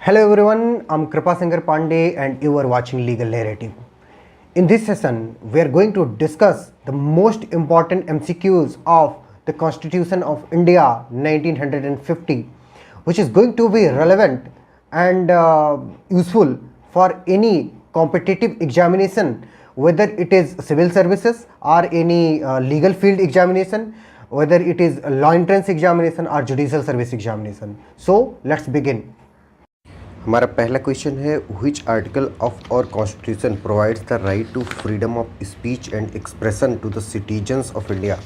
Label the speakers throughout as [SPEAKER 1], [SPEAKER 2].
[SPEAKER 1] Hello everyone, I'm Kripa Singer Pandey and you are watching Legal Narrative. In this session, we are going to discuss the most important MCQs of the Constitution of India 1950, which is going to be relevant and useful for any competitive examination, whether it is civil services or any legal field examination, whether it is a law entrance examination or judicial service examination. So let's begin. हमारा पहला question है which article of our constitution provides the right to freedom of speech and expression to the citizens of India.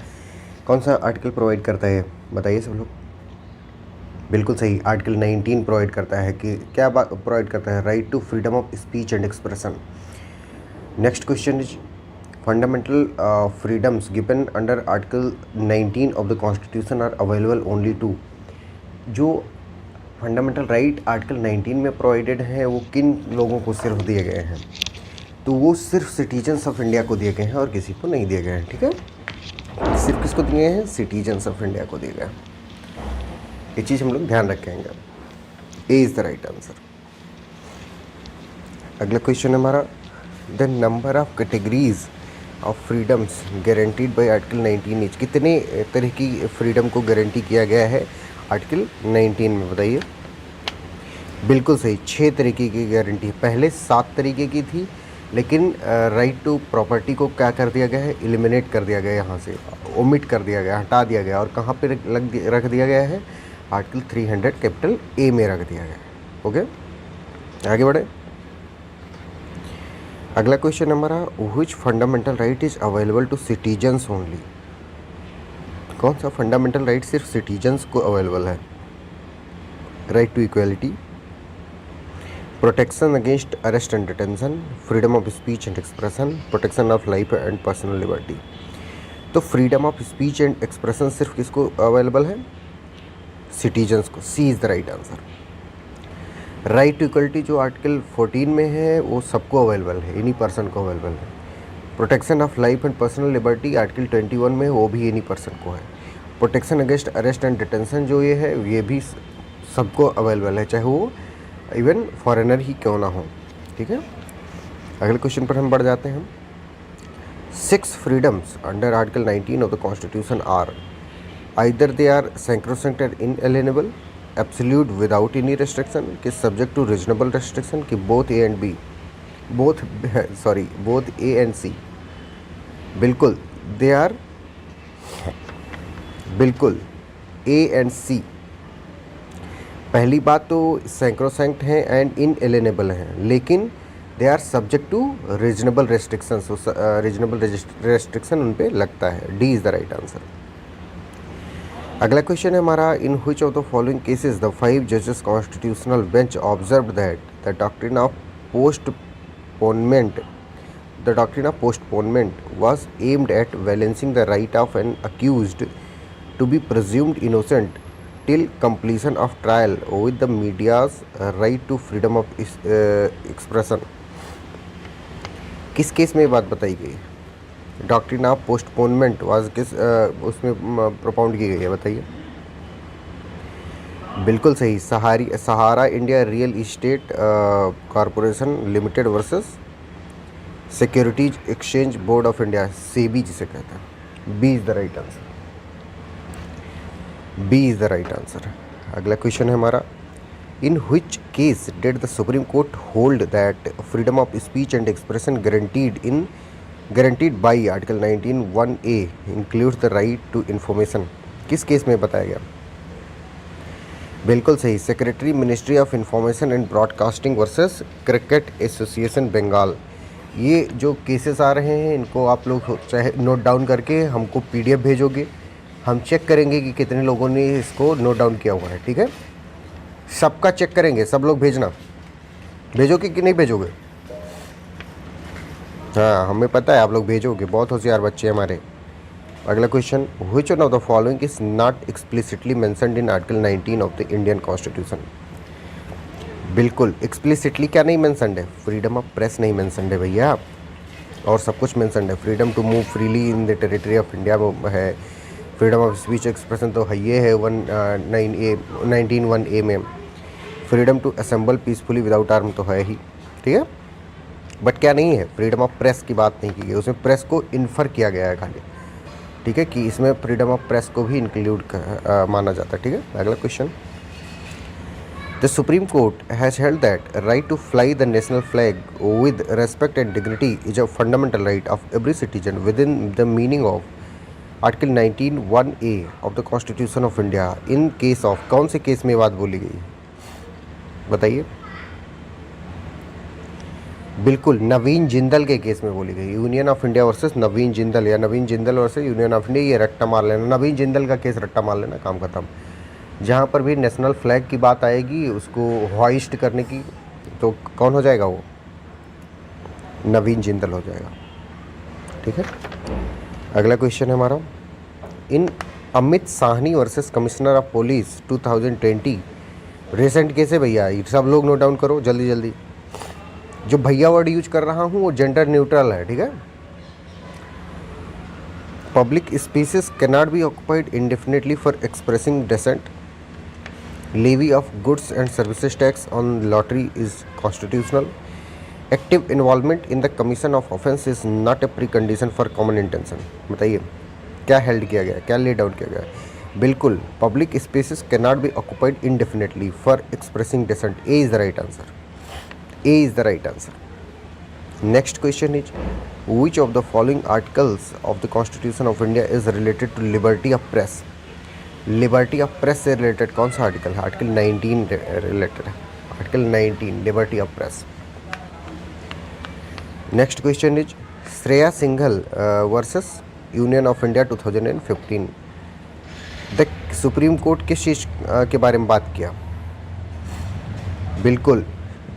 [SPEAKER 1] कौन सा article provide करता है बताइए सब लोग। बिल्कुल सही, आर्टिकल 19 प्रोवाइड करता है कि क्या प्रोवाइड करता है, right to freedom of speech and expression. Next question is fundamental freedoms given under article 19 of the constitution are available only to. जो फंडामेंटल राइट आर्टिकल 19 में प्रोवाइडेड हैं वो किन लोगों को सिर्फ दिए गए हैं, तो वो सिर्फ सिटीजन्स ऑफ इंडिया को दिए गए हैं और किसी को नहीं दिए गए हैं। ठीक है, सिर्फ किसको दिए हैं, सिटीजन्स ऑफ इंडिया को दिए गए हैं। ये चीज़ हम लोग ध्यान रखेंगे। ए इज़ द राइट आंसर। अगला क्वेश्चन है हमारा, the number of categories of freedoms guaranteed bye article 19 is. कितने तरह की फ्रीडम को गारंटी किया गया है आर्टिकल 19 में, बताइए। बिल्कुल सही, 6 तरीके की गारंटी है। पहले 7 तरीके की थी, लेकिन राइट टू प्रॉपर्टी को क्या कर दिया गया है, एलिमिनेट कर दिया गया, यहाँ से ओमिट कर दिया गया, हटा दिया गया। और कहाँ पे रख दिया गया है, आर्टिकल 300 कैपिटल ए में रख दिया गया है। ओके, आगे बढ़े। अगला क्वेश्चन हमारा, which fundamental right is available to citizens only. कौन सा फंडामेंटल राइट सिर्फ सिटीजन्स को अवेलेबल है? Right to equality, protection against arrest and detention, freedom of speech and expression, protection of life and personal liberty. तो freedom of speech and expression सिर्फ किसको available है, citizens को। C is the right answer. Right to equality जो article 14 में है वो सबको अवेलेबल है, एनी पर्सन को अवेलेबल है। Protection of life and personal liberty article 21 में वो भी एनी पर्सन को है। Protection against arrest and detention जो ये है ये भी सबको अवेलेबल है, चाहे वो इवन फॉरेनर ही क्यों ना हो। ठीक है, अगले क्वेश्चन पर हम बढ़ जाते हैं। 6 freedoms under article 19 of the constitution are either they are sacrosanct and inalienable, absolute without any restriction, कि सब्जेक्ट टू रीजनेबल रेस्ट्रिक्शन, कि बोथ ए एंड सी। बिल्कुल दे आर, बिल्कुल ए एंड सी। पहली बात तो सैक्रोसैंक्ट हैं एंड इनएलिएनेबल हैं, लेकिन they are subject to reasonable restriction. Reasonable restriction उन पे लगता है। D is the right answer. अगला क्वेश्चन है हमारा, in which of the following cases the 5 जजेस constitutional bench observed that the doctrine of postponement was aimed at balancing the right of an accused to be presumed innocent till completion of trial with the media's right to freedom of expression। किस case में ये बात बताई गई? Doctrine of postponement was किस उसमें प्रोपाउंड की गई है, बताइए। बिल्कुल सही, Sahara India real estate corporation limited versus securities exchange board of India, SEBI जिसे कहते हैं। B is the right answer. B is the right answer. अगला क्वेश्चन है हमारा, in which case did the supreme court hold that freedom of speech and expression guaranteed by article 19(1)A includes the right to information. किस case में बताया गया? बिल्कुल सही, secretary ministry of information and broadcasting versus cricket association Bengal. ये जो cases आ रहे हैं इनको आप लोग चाहे नोट डाउन करके हमको PDF भेजोगे, हम चेक करेंगे कि कितने लोगों ने इसको नोट डाउन किया हुआ है। ठीक है, सबका चेक करेंगे, सब लोग भेजना। भेजोगे कि नहीं भेजोगे? हाँ, हमें पता है आप लोग भेजोगे, बहुत होशियार बच्चे हमारे। अगला question, which one of the following is not explicitly mentioned in article 19 of the Indian constitution. बिल्कुल एक्सप्लिसिटली क्या नहीं मेंशन्ड है, फ्रीडम ऑफ प्रेस नहीं मेंशन्ड है भैया, और सब कुछ मेंशन्ड है। Freedom to move freely in the territory of India है, फ्रीडम ऑफ स्पीच एक्सप्रेशन तो है, ये है 19(1)A में।
[SPEAKER 2] Freedom to assemble peacefully without arm तो है ही, ठीक है, बट क्या नहीं है, फ्रीडम ऑफ प्रेस की बात नहीं की गई, उसमें प्रेस को इन्फर किया गया है खाली, ठीक है, कि इसमें फ्रीडम ऑफ प्रेस को भी इंक्लूड माना जाता है, ठीक है। अगला question, the supreme court has held that right to fly the national flag with respect and dignity is a fundamental right of every citizen within the meaning of article 19(1)(a of the constitution of India in case of, कौन से case में ये बात बोली गई बताइए? बिल्कुल नवीन जिंदल के केस में बोली गई, union of India versus Naveen Jindal, या Naveen Jindal versus union of India, ये रट्टा मार लेना, नवीन जिंदल का केस रट्टा मार लेना, काम खत्म। जहाँ पर भी नेशनल फ्लैग की बात आएगी उसको हॉइस्ट करने की, तो कौन हो जाएगा वो? नवीन जिंदल हो जाएगा, ठीक है। अगला क्वेश्चन है हमारा, in Amit Sahni versus commissioner of police 2020, recent case है भैया, सब लोग नोट डाउन करो जल्दी जल्दी। जो भैया वर्ड यूज कर रहा हूँ वो जेंडर न्यूट्रल है, ठीक है। Public spaces can not be occupied indefinitely for expressing dissent, levy of goods and services tax on lottery is constitutional, active involvement in the commission of offence is not a precondition for common intention। बताइए क्या held किया गया, क्या lay down किया गया? बिल्कुल, public spaces can not be occupied indefinitely for expressing dissent, A is the right answer, A is the right answer. Next question is, which of the following articles of the constitution of India is related to liberty of press? Liberty of press से related कौन सा article है? Article 19 related है, article 19 liberty of press. Next question is, Shreya Singhal versus union of India 2015, the supreme court किस चीज़ के बारे में बात किया? बिल्कुल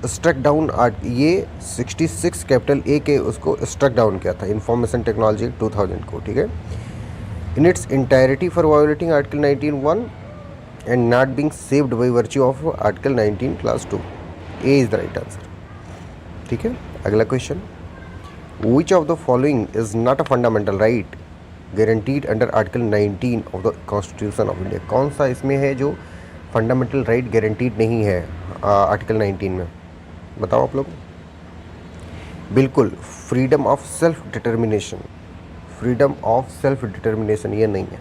[SPEAKER 2] स्ट्रक डाउन, ये 66 कैपिटल ए के उसको स्ट्रक डाउन किया था, इंफॉर्मेशन टेक्नोलॉजी 2000 को, ठीक है, in its entirety for violating Article 19(1) and not being saved by virtue of Article 19 Clause 2। A is the right answer, ठीक है। अगला question, which of the following is not a fundamental right guaranteed under Article 19 of the Constitution of India? कौन सा इसमें है जो fundamental right guaranteed नहीं है आर्टिकल 19 में? बताओ आप लोग। बिल्कुल, freedom of self determination, freedom of self determination ये नहीं है,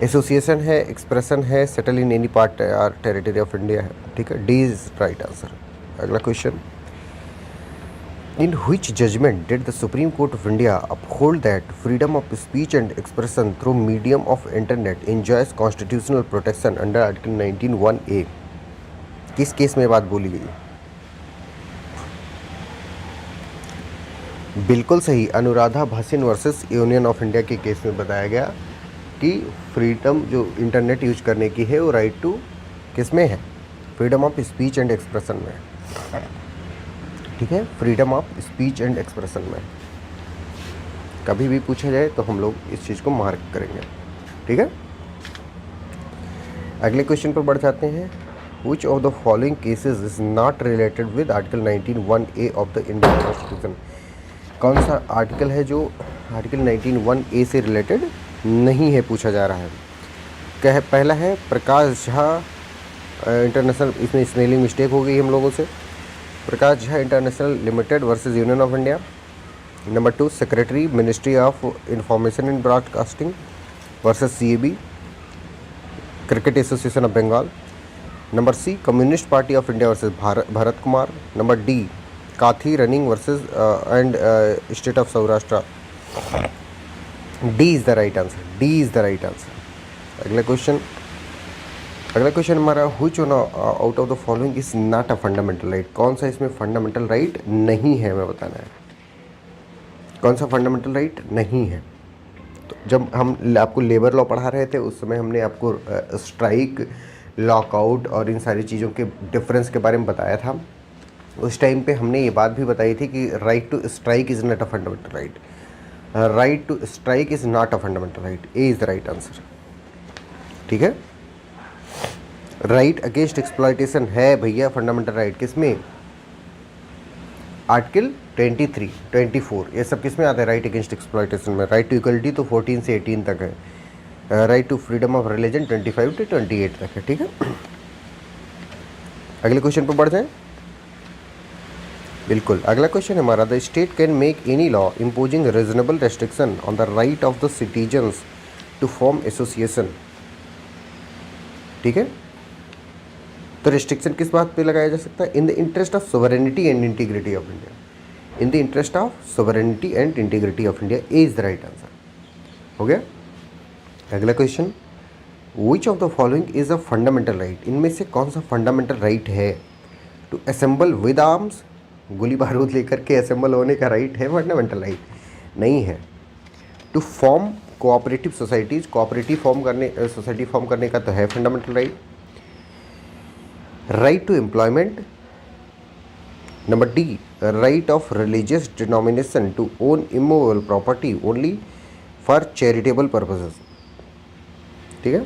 [SPEAKER 2] एसोसिएशन है, एक्सप्रेशन है, सेटल इन एनी पार्ट और टेरिटरी ऑफ इंडिया है, ठीक है, डी इज राइट आंसर। अगला question, in which judgment did the supreme court of India uphold that freedom of speech and expression through medium of internet enjoys constitutional protection under article 19(1)(a? किस case में बात बोली गई? बिल्कुल सही, Anuradha Bhasin versus union of India के case में बताया गया कि फ्रीडम जो इंटरनेट यूज करने की है वो राइट टू किस में है? Freedom of speech and expression में, ठीक है, freedom of speech and expression में। कभी भी पूछा जाए तो हम लोग इस चीज़ को मार्क करेंगे, ठीक है। अगले क्वेश्चन पर बढ़ जाते हैं, which of the following cases is not related with article 19(1)(a of the Indian constitution? कौन सा आर्टिकल है जो आर्टिकल 19(1)(a से रिलेटेड नहीं है पूछा जा रहा है? पहला है प्रकाश झा इंटरनेशनल, इसमें स्पेलिंग मिस्टेक हो गई हम लोगों से, Prakash Jha international limited versus union of India. Number 2, secretary ministry of information and broadcasting versus CAB, cricket association of Bengal. Number C, communist party of India versus Bharat Kumar. Number D, Kathi Raning versus and state of Saurashtra. D is the right answer, D is the right answer. अगला question हमारा, which one out of the following is not a fundamental right? कौन सा इसमें fundamental right नहीं है, हमें बताना है कौन सा फंडामेंटल राइट नहीं है। तो जब हम आपको लेबर लॉ पढ़ा रहे थे उस समय हमने आपको स्ट्राइक, लॉकआउट और इन सारी चीज़ों के डिफरेंस के बारे में बताया था। उस टाइम पे हमने ये बात भी बताई थी कि right to strike is not a fundamental right, right to strike is not a fundamental right, A is the right answer, ठीक है। राइट अगेंस्ट एक्सप्लॉयटेशन है भैया फंडामेंटल राइट, किसमें? आर्टिकल 23, 24, ये सब किस में आता है? राइट अगेंस्ट एक्सप्लॉयटेशन में। राइट टू इक्वलिटी तो 14 से 18 तक है, right to freedom of religion 25 से 28 तक है, ठीक है। अगले क्वेश्चन पर बढ़ जाएं। बिल्कुल, अगला क्वेश्चन है हमारा, the state can make any law imposing reasonable restriction on the right of the citizens to form association. ठीक है, तो रेस्ट्रिक्शन किस बात पे लगाया जा सकता है? इन the interest of sovereignty and integrity of India. In the interest of sovereignty and integrity of India is the right answer. हो गया। अगला question, which of the following is a fundamental right. इनमें से कौन सा फंडामेंटल राइट है? To assemble with arms, गोली बारूद लेकर के असेंबल होने का राइट है फंडामेंटल राइट? नहीं है। To form cooperative societies, cooperative society form करने का तो है fundamental right. Right to employment. Number D, right of religious denomination to own immovable property only for charitable purposes. ठीक है,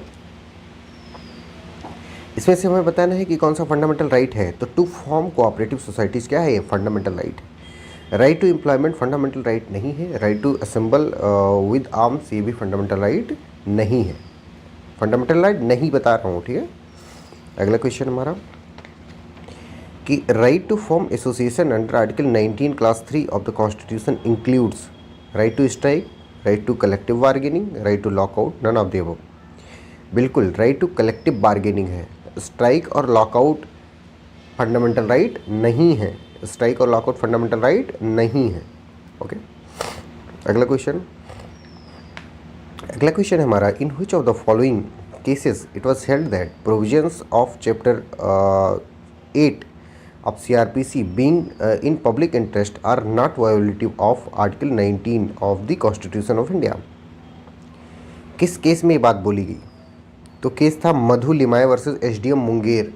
[SPEAKER 2] इसमें से हमें बताना है कि कौन सा फंडामेंटल राइट है। तो टू फॉर्म कोऑपरेटिव सोसाइटीज क्या है? ये फंडामेंटल राइट है। Right to employment fundamental right नहीं है। Right to assemble with arms ये भी फंडामेंटल राइट नहीं है। फंडामेंटल राइट नहीं बता रहा हूँ। ठीक है, अगला क्वेश्चन हमारा कि right to form association under article 19 clause 3 of the constitution includes right to strike, right to collective bargaining, right to lockout, none of the above. बिल्कुल, राइट टू कलेक्टिव बार्गेनिंग है। स्ट्राइक और lockout fundamental right नहीं है। Strike और lockout fundamental right नहीं है। Okay, अगला question है हमारा, in which of the following cases it was held that provisions of chapter 8 of CRPC being in public interest are not violative of Article 19 of the Constitution of India। किस case में ये बात बोली गई? तो case था मधु Limaye versus SDM Munger.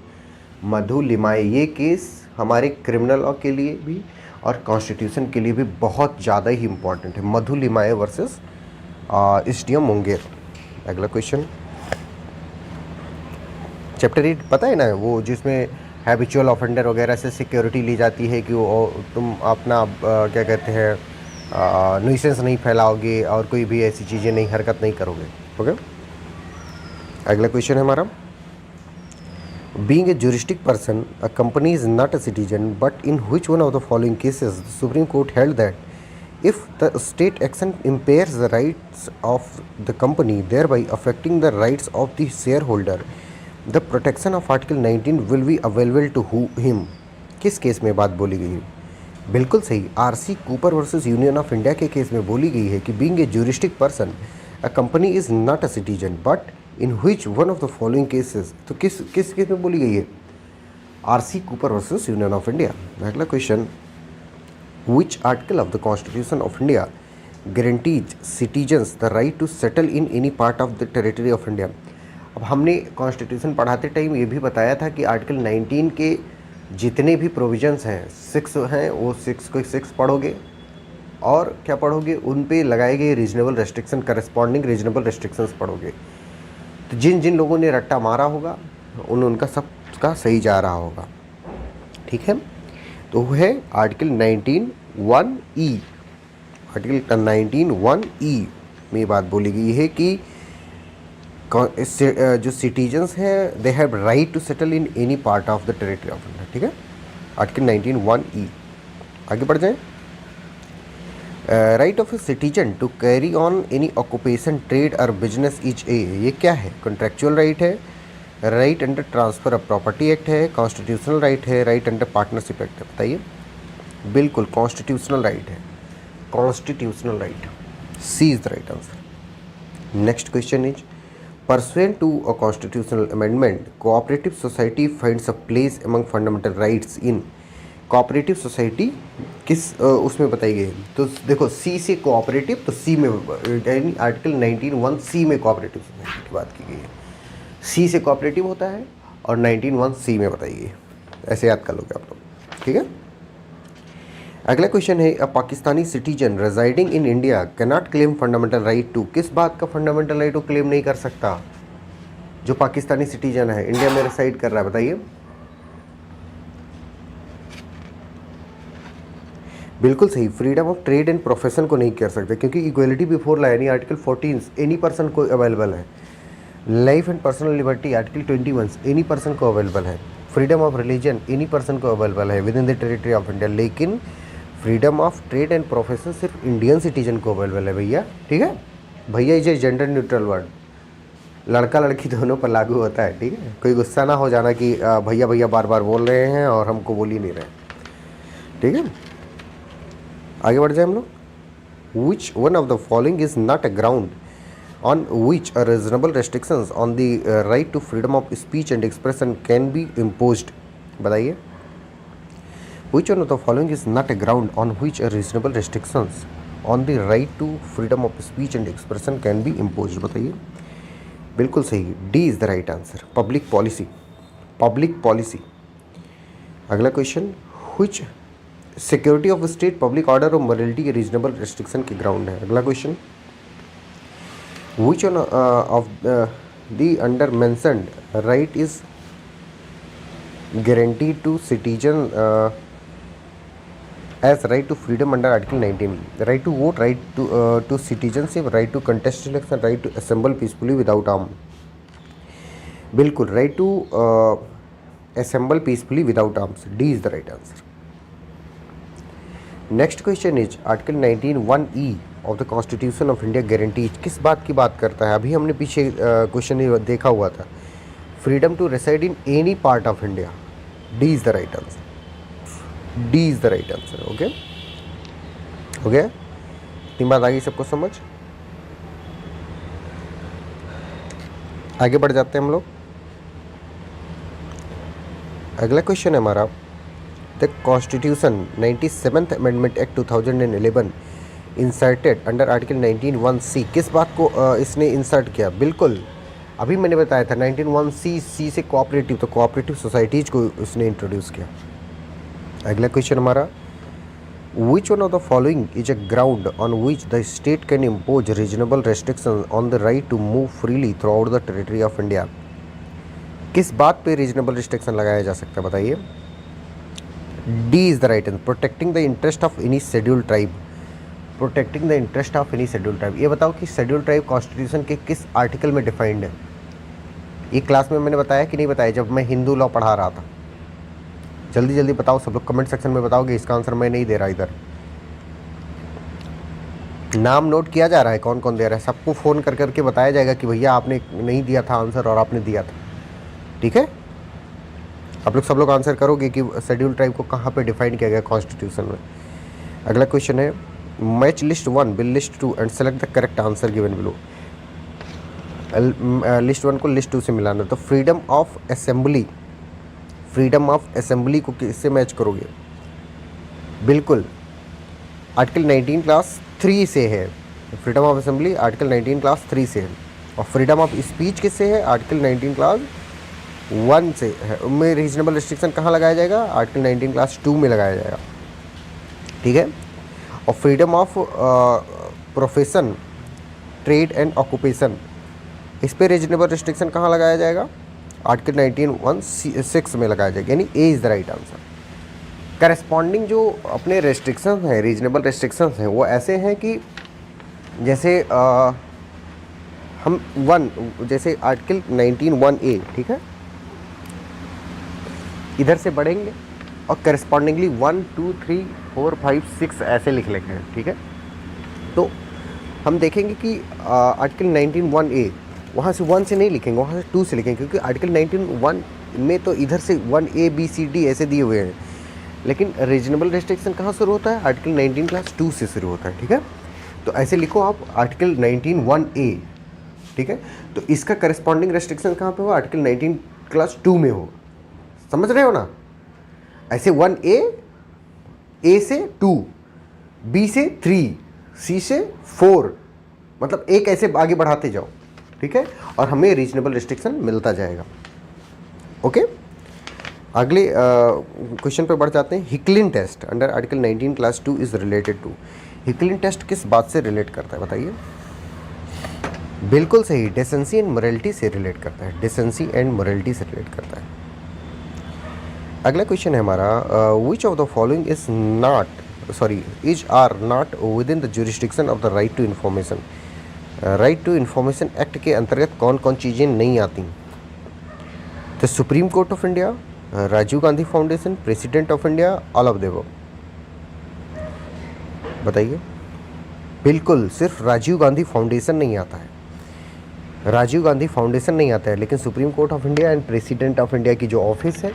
[SPEAKER 2] मधु लिमाय, ये case हमारे क्रिमिनल लॉ के लिए भी और कॉन्स्टिट्यूशन के लिए भी बहुत ज़्यादा ही इम्पॉर्टेंट है। मधु लिमाय वर्सेस SDM मुंगेर। अगला क्वेश्चन, चैप्टर 8 पता है ना, वो जिसमें हैबिचुअल ऑफेंडर वगैरह से सिक्योरिटी ली जाती है कि वो तुम अपना क्या कहते हैं न्यूसेंस नहीं फैलाओगे और कोई भी ऐसी चीज़ें नहीं, हरकत नहीं करोगे। ओके, अगला क्वेश्चन है हमारा, being a juristic person a company is not a citizen but in which one of the following cases the supreme court held that if the state action impairs the rights of the company thereby affecting the rights of the share holder the protection of article 19 will be available to him. किस case में बात बोली गई है? बिल्कुल सही, RC Cooper versus union of India के case में बोली गई है कि being a juristic person a company is not a citizen but in which one of the following cases. तो किस केस में बोली गई है? RC Cooper versus union of India. अगला question, which article of the constitution of India guarantees citizens the right to settle in any part of the territory of India. अब हमने constitution पढ़ाते टाइम ये भी बताया था कि आर्टिकल 19 के जितने भी प्रोविजंस हैं 6 हैं, वो 6 को 6 पढ़ोगे और क्या पढ़ोगे, उन पे लगाए गए reasonable restriction, corresponding reasonable restrictions पढ़ोगे। तो जिन जिन लोगों ने रट्टा मारा होगा उनका सबका सही जा रहा होगा। ठीक है, तो वो है आर्टिकल 19(1)(e। आर्टिकल 19(1)(e) में बात बोली गई है कि जो सिटीजन्स हैं they have right to settle in any part of the territory of India. ठीक है, आर्टिकल 19(1)(e। आगे बढ़ जाएं। Right of a citizen to carry on any occupation, trade और बिजनेस इज ए। ये क्या है? कॉन्ट्रेक्चुअल राइट है, right under transfer of property act है, कॉन्स्टिट्यूशनल राइट है, राइट अंडर पार्टनरशिप एक्ट है। बताइए। बिल्कुल कॉन्स्टिट्यूशनल राइट है, constitutional right. C is the right answer. Next question is, pursuant to a constitutional amendment, cooperative society finds a place among fundamental rights in। cooperative society किस उसमें बताई गई? तो देखो C से कोऑपरेटिव, तो C में यानी आर्टिकल 19(1)(c) में कोऑपरेटिव सोसाइटी की बात की गई है। C से कोऑपरेटिव होता है और 19(1)(c) में बताई गई है। ऐसे याद कर लोगे आप लोग। ठीक है, अगला क्वेश्चन है, a Pakistani citizen residing in India can not claim fundamental right to. किस बात का फंडामेंटल राइट वो क्लेम नहीं कर सकता? जो पाकिस्तानी सिटीजन है, इंडिया में रेसाइड कर रहा है, बताइए। बिल्कुल सही, freedom of trade and profession को नहीं कर सकते क्योंकि इक्वलिटी बिफोर लॉ यानी आर्टिकल 14 एनी पर्सन को अवेलेबल है। Life and personal liberty article 21 any person को अवेलेबल है। Freedom of religion any person को अवेलेबल है within the territory of India, लेकिन freedom of trade and profession सिर्फ Indian citizen को available है भैया, ठीक है। भैया is a gender neutral word, लड़का लड़की दोनों पर लागू होता है, ठीक है। कोई गुस्सा ना हो जाना कि भैया भैया बार बार बोल रहे हैं और हमको बोल ही नहीं रहे, ठीक है। आगे बढ़ जाए हम लोग। विच one of the following is not a ground on which a reasonable restrictions on the right to freedom of speech and expression can be imposed, बताइए। which one of the following is not a ground on which a reasonable restrictions on the right to freedom of speech and expression can be imposed, बताइए। बिल्कुल सही, D is the right answer, public policy, public policy. अगला question, which security of state, public order और morality के reasonable restriction के ground है। अगला question, which one of the under mentioned right is guaranteed to citizen as right to freedom under article 19, right to vote, right to citizenship, right to contest election, right to assemble peacefully without harm। बिल्कुल, right to assemble peacefully without arms, D is the right answer। Next question is article 19(1)(e of the constitution of India guarantees किस बात की बात करता है। अभी हमने पीछे क्वेश्चन देखा हुआ था, freedom to reside in any part of India, D is the right answer, D is the right answer. Okay, हो गया, इतनी बात आ गई सबको समझ। आगे बढ़ जाते हैं हम लोग। अगला क्वेश्चन है हमारा, the constitution 97th amendment act 2011 inserted under article 19(1)(c किस बात को इसने इंसर्ट किया। बिल्कुल, अभी मैंने बताया था 19(1)(c), सी से कोऑपरेटिव, तो कोऑपरेटिव सोसाइटीज़ को इसने इंट्रोड्यूस किया। अगला क्वेश्चन हमारा, which one of the following is a ground on which the state can impose reasonable restriction on the right to move freely throughout the territory of India. किस बात पे reasonable restriction लगाया जा सकता है, बताइए। D is the right answer, protecting the interest of any schedule tribe, protecting the interest of any schedule tribe. ये बताओ कि शेड्यूल ट्राइब कॉन्स्टिट्यूशन के किस आर्टिकल में डिफाइंड है। ये क्लास में मैंने बताया कि नहीं बताया, जब मैं हिंदू लॉ पढ़ा रहा था। जल्दी जल्दी बताओ, सब लोग कमेंट सेक्शन में बताओगे, इसका आंसर मैं नहीं दे रहा इधर। नाम नोट किया जा रहा है, कौन कौन दे रहा है, सबको फ़ोन कर करके बताया जाएगा कि भैया आपने नहीं दिया था आंसर और आपने दिया था, ठीक है। आप लोग सब लोग आंसर करोगे कि शेड्यूल ट्राइब को कहाँ पे डिफाइन किया गया कॉन्स्टिट्यूशन में। अगला क्वेश्चन है, match list 1 with list 2 and select the correct answer given below. List 1 को लिस्ट 2 से मिलाना, तो freedom of assembly, freedom of assembly को किससे मैच करोगे। बिल्कुल, आर्टिकल 19 क्लास 3 से है, freedom of assembly article 19 clause 3 से है। और फ्रीडम ऑफ स्पीच किससे है, आर्टिकल 19 क्लास 1 से है। उनमें रीजनेबल रिस्ट्रिक्शन कहाँ लगाया जाएगा, आर्टिकल 19 क्लास 2 में लगाया जाएगा, ठीक है। और freedom of profession, trade and occupation, इस पर रीजनेबल रिस्ट्रिक्शन कहाँ लगाया जाएगा, आर्टिकल 19(1)(6) में लगाया जाएगा, यानी ए is the right answer. Corresponding जो अपने रेस्ट्रिक्शंस हैं, रीजनेबल रेस्ट्रिक्शंस हैं, वो ऐसे हैं कि जैसे हम जैसे आर्टिकल 19(1)(a), ठीक है, इधर से बढ़ेंगे और करस्पॉन्डिंगली 1 2 3 4 5 6 ऐसे लिख लेंगे, ठीक है। तो हम देखेंगे कि आर्टिकल 19(1)(a) वहाँ से 1 से नहीं लिखेंगे, वहाँ से 2 से लिखेंगे, क्योंकि आर्टिकल 19(1) में तो इधर से 1A B C D ऐसे दिए हुए हैं, लेकिन रीजनेबल रेस्ट्रिक्शन कहाँ शुरू होता है, आर्टिकल 19 क्लास 2 से शुरू होता है, ठीक है। तो ऐसे लिखो आप आर्टिकल 19(1)(a), ठीक है। तो इसका करस्पॉन्डिंग रेस्ट्रिक्शन कहाँ पे हो, आर्टिकल 19 क्लास 2 में हो, समझ रहे हो ना। ऐसे 1A, A से 2, B से 3, C से 4, मतलब एक ऐसे आगे बढ़ाते जाओ, ठीक है, और हमें रीजनेबल रिस्ट्रिक्शन मिलता जाएगा। ओके, अगले क्वेश्चन पे बढ़ जाते हैं। Hicklin test under article 19 clause 2 is related to. Hicklin test किस बात से रिलेट करता है, बताइए। बिल्कुल सही, डेसेंसी एंड मोरालिटी से रिलेट करता है, डेसेंसी एंड मोरालिटी से रिलेट करता है। अगला क्वेश्चन है हमारा, which of the following is are not within the jurisdiction of the right to information. Right to information act के अंतर्गत कौन कौन चीज़ें नहीं आती। The supreme court of India, Rajiv Gandhi foundation, president of India, all of the above? बताइए। बिल्कुल, सिर्फ राजीव गांधी फाउंडेशन नहीं आता है, राजीव गांधी फाउंडेशन नहीं आता है, लेकिन supreme court of India and president of India की जो ऑफिस है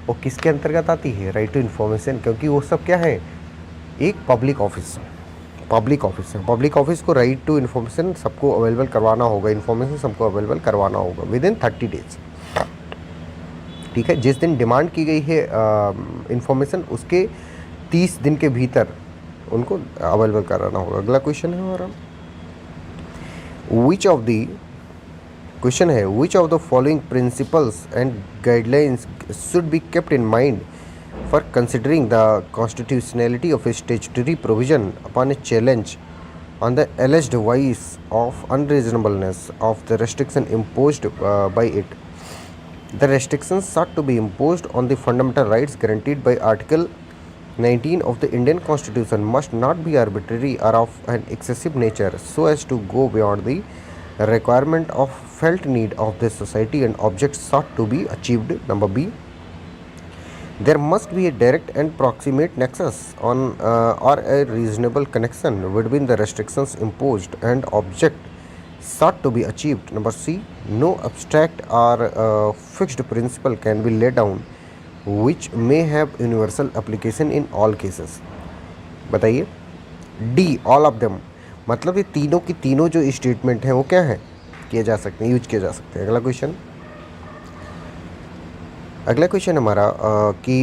[SPEAKER 2] वो किसके अंतर्गत आती है? राइट टू इन्फॉर्मेशन, क्योंकि वो सब क्या है? एक पब्लिक ऑफिस है। पब्लिक ऑफिस को राइट टू इन्फॉर्मेशन सबको अवेलेबल करवाना होगा, इन्फॉर्मेशन सबको अवेलेबल करवाना होगा विद इन 30 डेज। ठीक है, जिस दिन डिमांड की गई है इन्फॉर्मेशन उसके 30 दिन के भीतर उनको अवेलेबल कराना होगा। अगला क्वेश्चन है हमारा, which of the following principles and guidelines should be kept in mind for considering the constitutionality of a statutory provision upon a challenge on the alleged vice of unreasonableness of the restriction imposed by it. The restrictions sought to be imposed on the fundamental rights guaranteed by Article 19 of the Indian Constitution must not be arbitrary or of an excessive nature so as to go beyond the requirement of felt need of the society and objects sought to be achieved. Number B, there must be a direct and proximate nexus on or a reasonable connection between the restrictions imposed and object sought to be achieved. Number C, no abstract or fixed principle can be laid down which may have universal application in all cases. बताइए। D, all of them, मतलब ये तीनों की तीनों जो statement हैं वो क्या है? किए जा सकते हैं, यूज किए जा सकते हैं। अगला क्वेश्चन हमारा कि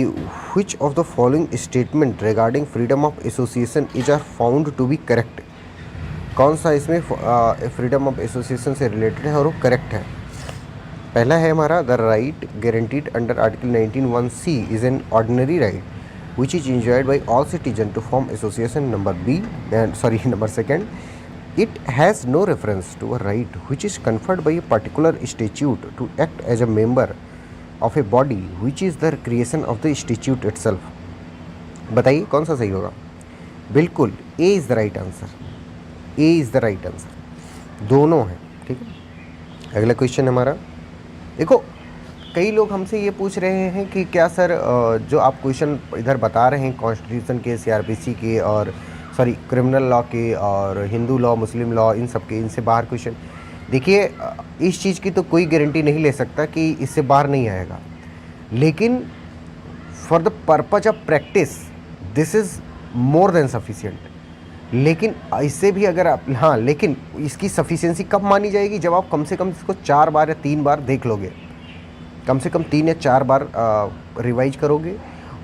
[SPEAKER 2] which of the following statement regarding freedom of association is are found to be correct? कौन सा इसमें फ्रीडम ऑफ एसोसिएशन से रिलेटेड है और वो करेक्ट है? पहला है हमारा, the right guaranteed under article 19(1)(c is an ordinary right which is enjoyed by all citizen to form association. Number second, it has no reference to a right which is conferred by a particular statute to act as a member of a body which is the creation of the statute itself. बताइए कौन सा सही होगा? बिल्कुल A is the right answer, A is the right answer, दोनों हैं. ठीक है, अगला क्वेश्चन हमारा, देखो कई लोग हमसे ये पूछ रहे हैं कि क्या सर जो आप क्वेश्चन इधर बता रहे हैं कॉन्स्टिट्यूशन के, सीआरपीसी के और क्रिमिनल लॉ के और हिंदू लॉ, मुस्लिम लॉ, इन सब के, इनसे बाहर क्वेश्चन, देखिए इस चीज़ की तो कोई गारंटी नहीं ले सकता कि इससे बाहर नहीं आएगा, लेकिन for the purpose of practice this is more than sufficient. लेकिन इससे भी अगर आप, हाँ, लेकिन इसकी सफिशिएंसी कब मानी जाएगी? जब आप कम से कम इसको 4 बार या 3 बार देख लोगे, कम से कम 3 या 4 बार रिवाइज करोगे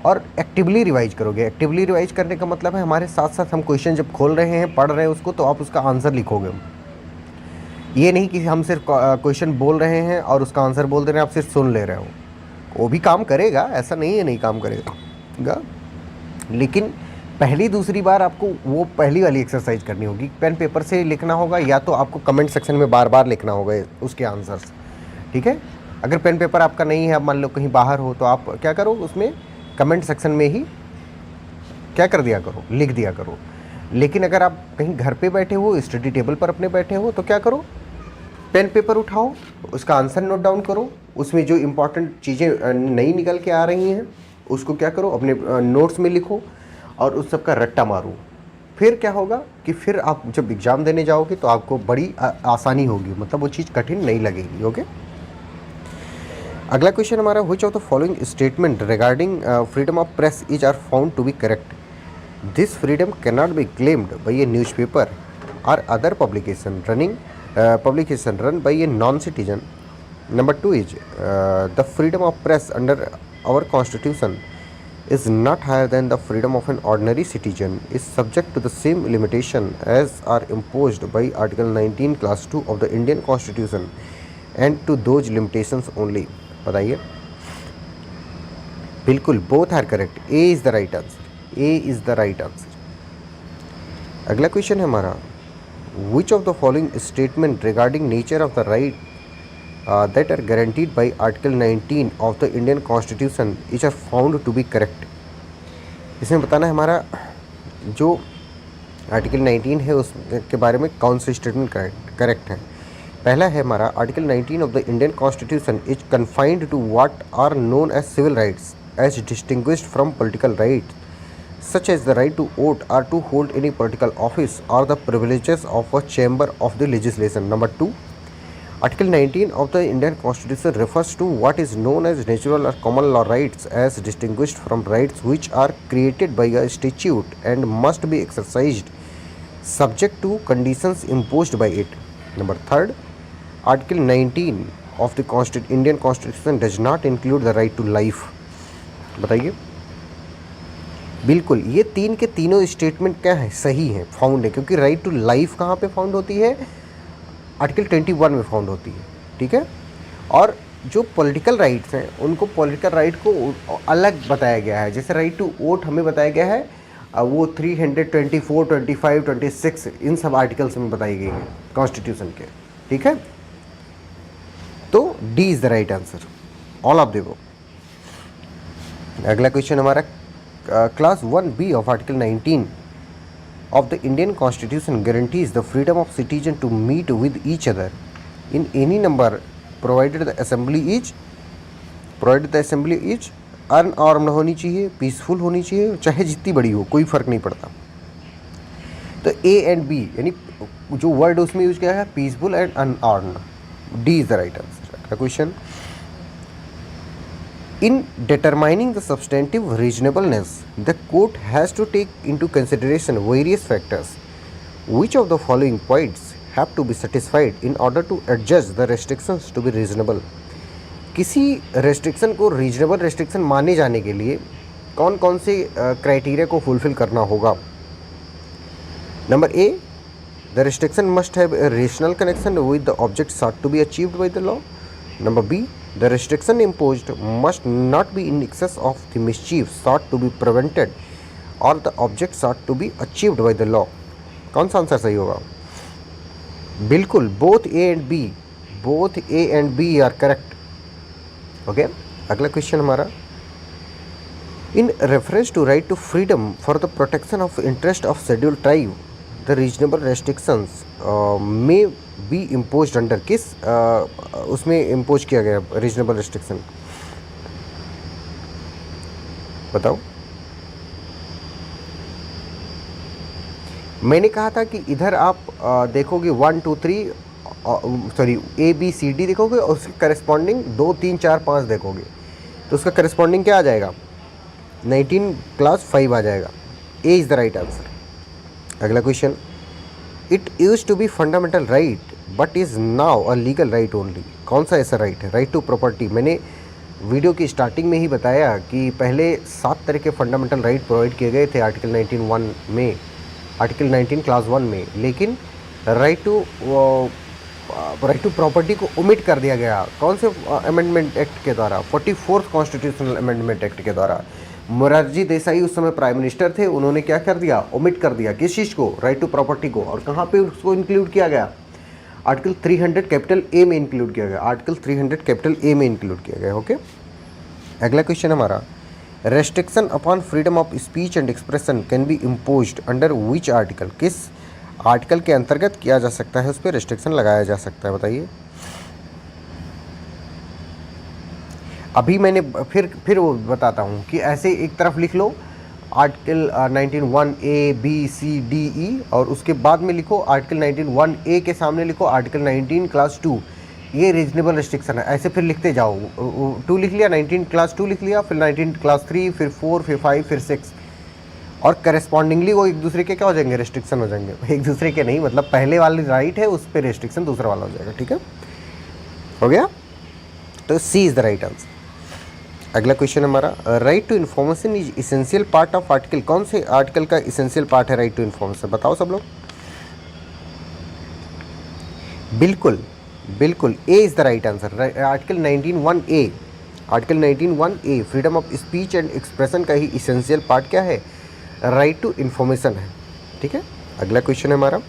[SPEAKER 2] और एक्टिवली रिवाइज करोगे. एक्टिवली रिवाइज करने का मतलब है हमारे साथ साथ हम क्वेश्चन जब खोल रहे हैं, पढ़ रहे हैं उसको, तो आप उसका आंसर लिखोगे. ये नहीं कि हम सिर्फ क्वेश्चन बोल रहे हैं और उसका आंसर बोल दे रहे हैं, आप सिर्फ सुन ले रहे हो. वो भी काम करेगा, ऐसा नहीं है नहीं काम करेगा, लेकिन पहली दूसरी बार आपको वो पहली वाली एक्सरसाइज करनी होगी. पेन पेपर से लिखना होगा या तो आपको कमेंट सेक्शन में बार बार लिखना होगा उसके आंसर्स. ठीक है, अगर पेन पेपर आपका नहीं है, आप मान लो कहीं बाहर हो, तो आप क्या करो, उसमें कमेंट सेक्शन में ही क्या कर दिया करो, लिख दिया करो. लेकिन अगर आप कहीं घर पे बैठे हो, स्टडी टेबल पर अपने बैठे हो, तो क्या करो, पेन पेपर उठाओ, उसका आंसर नोट डाउन करो, उसमें जो इम्पोर्टेंट चीज़ें नई निकल के आ रही हैं उसको क्या करो, अपने नोट्स में लिखो और उस सब का रट्टा मारो. फिर क्या होगा कि फिर आप जब एग्ज़ाम देने जाओगे तो आपको बड़ी आसानी होगी, मतलब वो चीज़ कठिन नहीं लगेगी. ओके, अगला क्वेश्चन हमारा, which of the following statement regarding freedom of press is are found to be correct? This freedom can not be claimed by a newspaper or other publication run by a non-citizen. Number 2 is the freedom of press under our constitution is not higher than the freedom of an ordinary citizen, is subject to the same limitation as are imposed by Article 19 Class 2 of the Indian Constitution and to those limitations only. बताइए. बिल्कुल, both are correct. A is the right answer. A is the right answer. अगला question है हमारा, which of the following statement regarding nature of the right that are guaranteed by Article 19 of the Indian Constitution is are found to be correct? इसमें बताना है हमारा जो article 19 है उसके बारे में कौन सा स्टेटमेंट करेक्ट है. पहला है हमारा article 19 of the Indian constitution is confined to what are known as civil rights as distinguished from political rights such as the right to vote or to hold any political office or the privileges of a chamber of the legislation. Number 2, Article 19 of the Indian Constitution refers to what is known as natural or common law rights as distinguished from rights which are created by a statute and must be exercised subject to conditions imposed by it. Number 3, Article 19 of the Indian Constitution does not include the right to life. बताइए। बिल्कुल, ये तीन के तीनों statement क्या है, सही है, फाउंड है, क्योंकि राइट टू लाइफ कहाँ पे फाउंड होती है, आर्टिकल 21 में फाउंड होती है, ठीक है। और जो पॉलिटिकल राइट्स हैं उनको पॉलिटिकल राइट को अलग बताया गया है, जैसे राइट टू वोट हमें बताया गया है, वो 324, 25, 26 इन सब आर्टिकल्स में बताई गई हैं कॉन्स्टिट्यूशन के, ठीक है। तो D is the right answer, all of the वो। अगला क्वेश्चन हमारा Class 1B of Article 19 of the Indian Constitution guarantees the freedom of citizens to meet with each other in any number provided the assembly is unarmed होनी चाहिए, peaceful होनी चाहिए, चाहे जितनी बड़ी हो, कोई फ़र्क नहीं पड़ता। तो A एंड B यानी जो वर्ड उसमें यूज किया है peaceful and unarmoured, D is the right answer. अगला question, in determining the substantive reasonableness, the court has to take into consideration various factors. Which of the following points have to be satisfied in order to adjudge the restrictions to be reasonable? किसी restriction को reasonable restriction माने जाने के लिए कौन कौन से criteria को fulfill करना होगा? Number A, the restriction must have a rational connection with the object sought to be achieved by the law. Number B, the restriction imposed must not be in excess of the mischief sought to be prevented or the object sought to be achieved by the law. कौन सा answer सही होगा? बिल्कुल, both A and B are correct. Okay, अगला question हमारा, in reference to right to freedom for the protection of interest of scheduled tribe, the reasonable restrictions may be impose under, किस उसमें impose किया गया reasonable restriction, बताओ। मैंने कहा था कि इधर आप देखोगे 1 2 3 सॉरी ABCD देखोगे और उसके करस्पॉन्डिंग 2 3 4 5 देखोगे, तो उसका करस्पॉन्डिंग क्या आ जाएगा, 19 क्लास 5 आ जाएगा। A is the right answer. अगला question, it use to be fundamental right but is now a legal right only. कौन सा ऐसा राइट है? Right to property. मैंने वीडियो की स्टार्टिंग में ही बताया कि पहले 7 तरह के फंडामेंटल राइट प्रोवाइड किए गए थे आर्टिकल 19(1) में, आर्टिकल 19 क्लास 1 में, लेकिन राइट टू प्रॉपर्टी को ओमिट कर दिया गया। कौन से अमेंडमेंट एक्ट के द्वारा? 44th कॉन्स्टिट्यूशनल अमेंडमेंट एक्ट के द्वारा। मोरारजी देसाई उस समय प्राइम मिनिस्टर थे, उन्होंने क्या कर दिया, ओमिट कर दिया। किस चीज़ को? राइट टू प्रॉपर्टी को। और कहाँ पे उसको इंक्लूड किया गया? आर्टिकल 300 कैपिटल ए में इंक्लूड किया गया, आर्टिकल 300 कैपिटल ए में इंक्लूड किया गया। ओके, अगला क्वेश्चन हमारा, restriction upon freedom of speech and expression can be imposed under which article? किस आर्टिकल के अंतर्गत किया जा सकता है, उस पर रेस्ट्रिक्शन लगाया जा सकता है, बताइए। अभी मैंने फिर वो बताता हूँ कि ऐसे एक तरफ लिख लो article 19(1) A B C D E और उसके बाद में लिखो आर्टिकल 19(1) A के सामने लिखो आर्टिकल 19 क्लास 2, ये रीजनेबल रिस्ट्रिक्शन है। ऐसे फिर लिखते जाओ, 2 लिख लिया, 19 क्लास 2 लिख लिया, फिर 19 क्लास 3, फिर 4, फिर 5, फिर 6, और करस्पॉन्डिंगली वो एक दूसरे के क्या हो जाएंगे, रिस्ट्रिक्शन हो जाएंगे। एक दूसरे के नहीं, मतलब पहले वाली राइट है उस पर रिस्ट्रिक्शन दूसरा वाला हो जाएगा। ठीक है, हो गया। तो C is the right answer. अगला क्वेश्चन हमारा, right to information is essential part of article. कौन से आर्टिकल का इसेंशियल पार्ट है राइट टू इन्फॉर्मेशन, बताओ सब लोग। बिल्कुल बिल्कुल, A is the right answer. Article 19(1) A, article 19(1) A freedom of speech and expression का ही इसेंशियल पार्ट क्या है, राइट टू इन्फॉर्मेशन है। ठीक है, अगला क्वेश्चन है हमारा,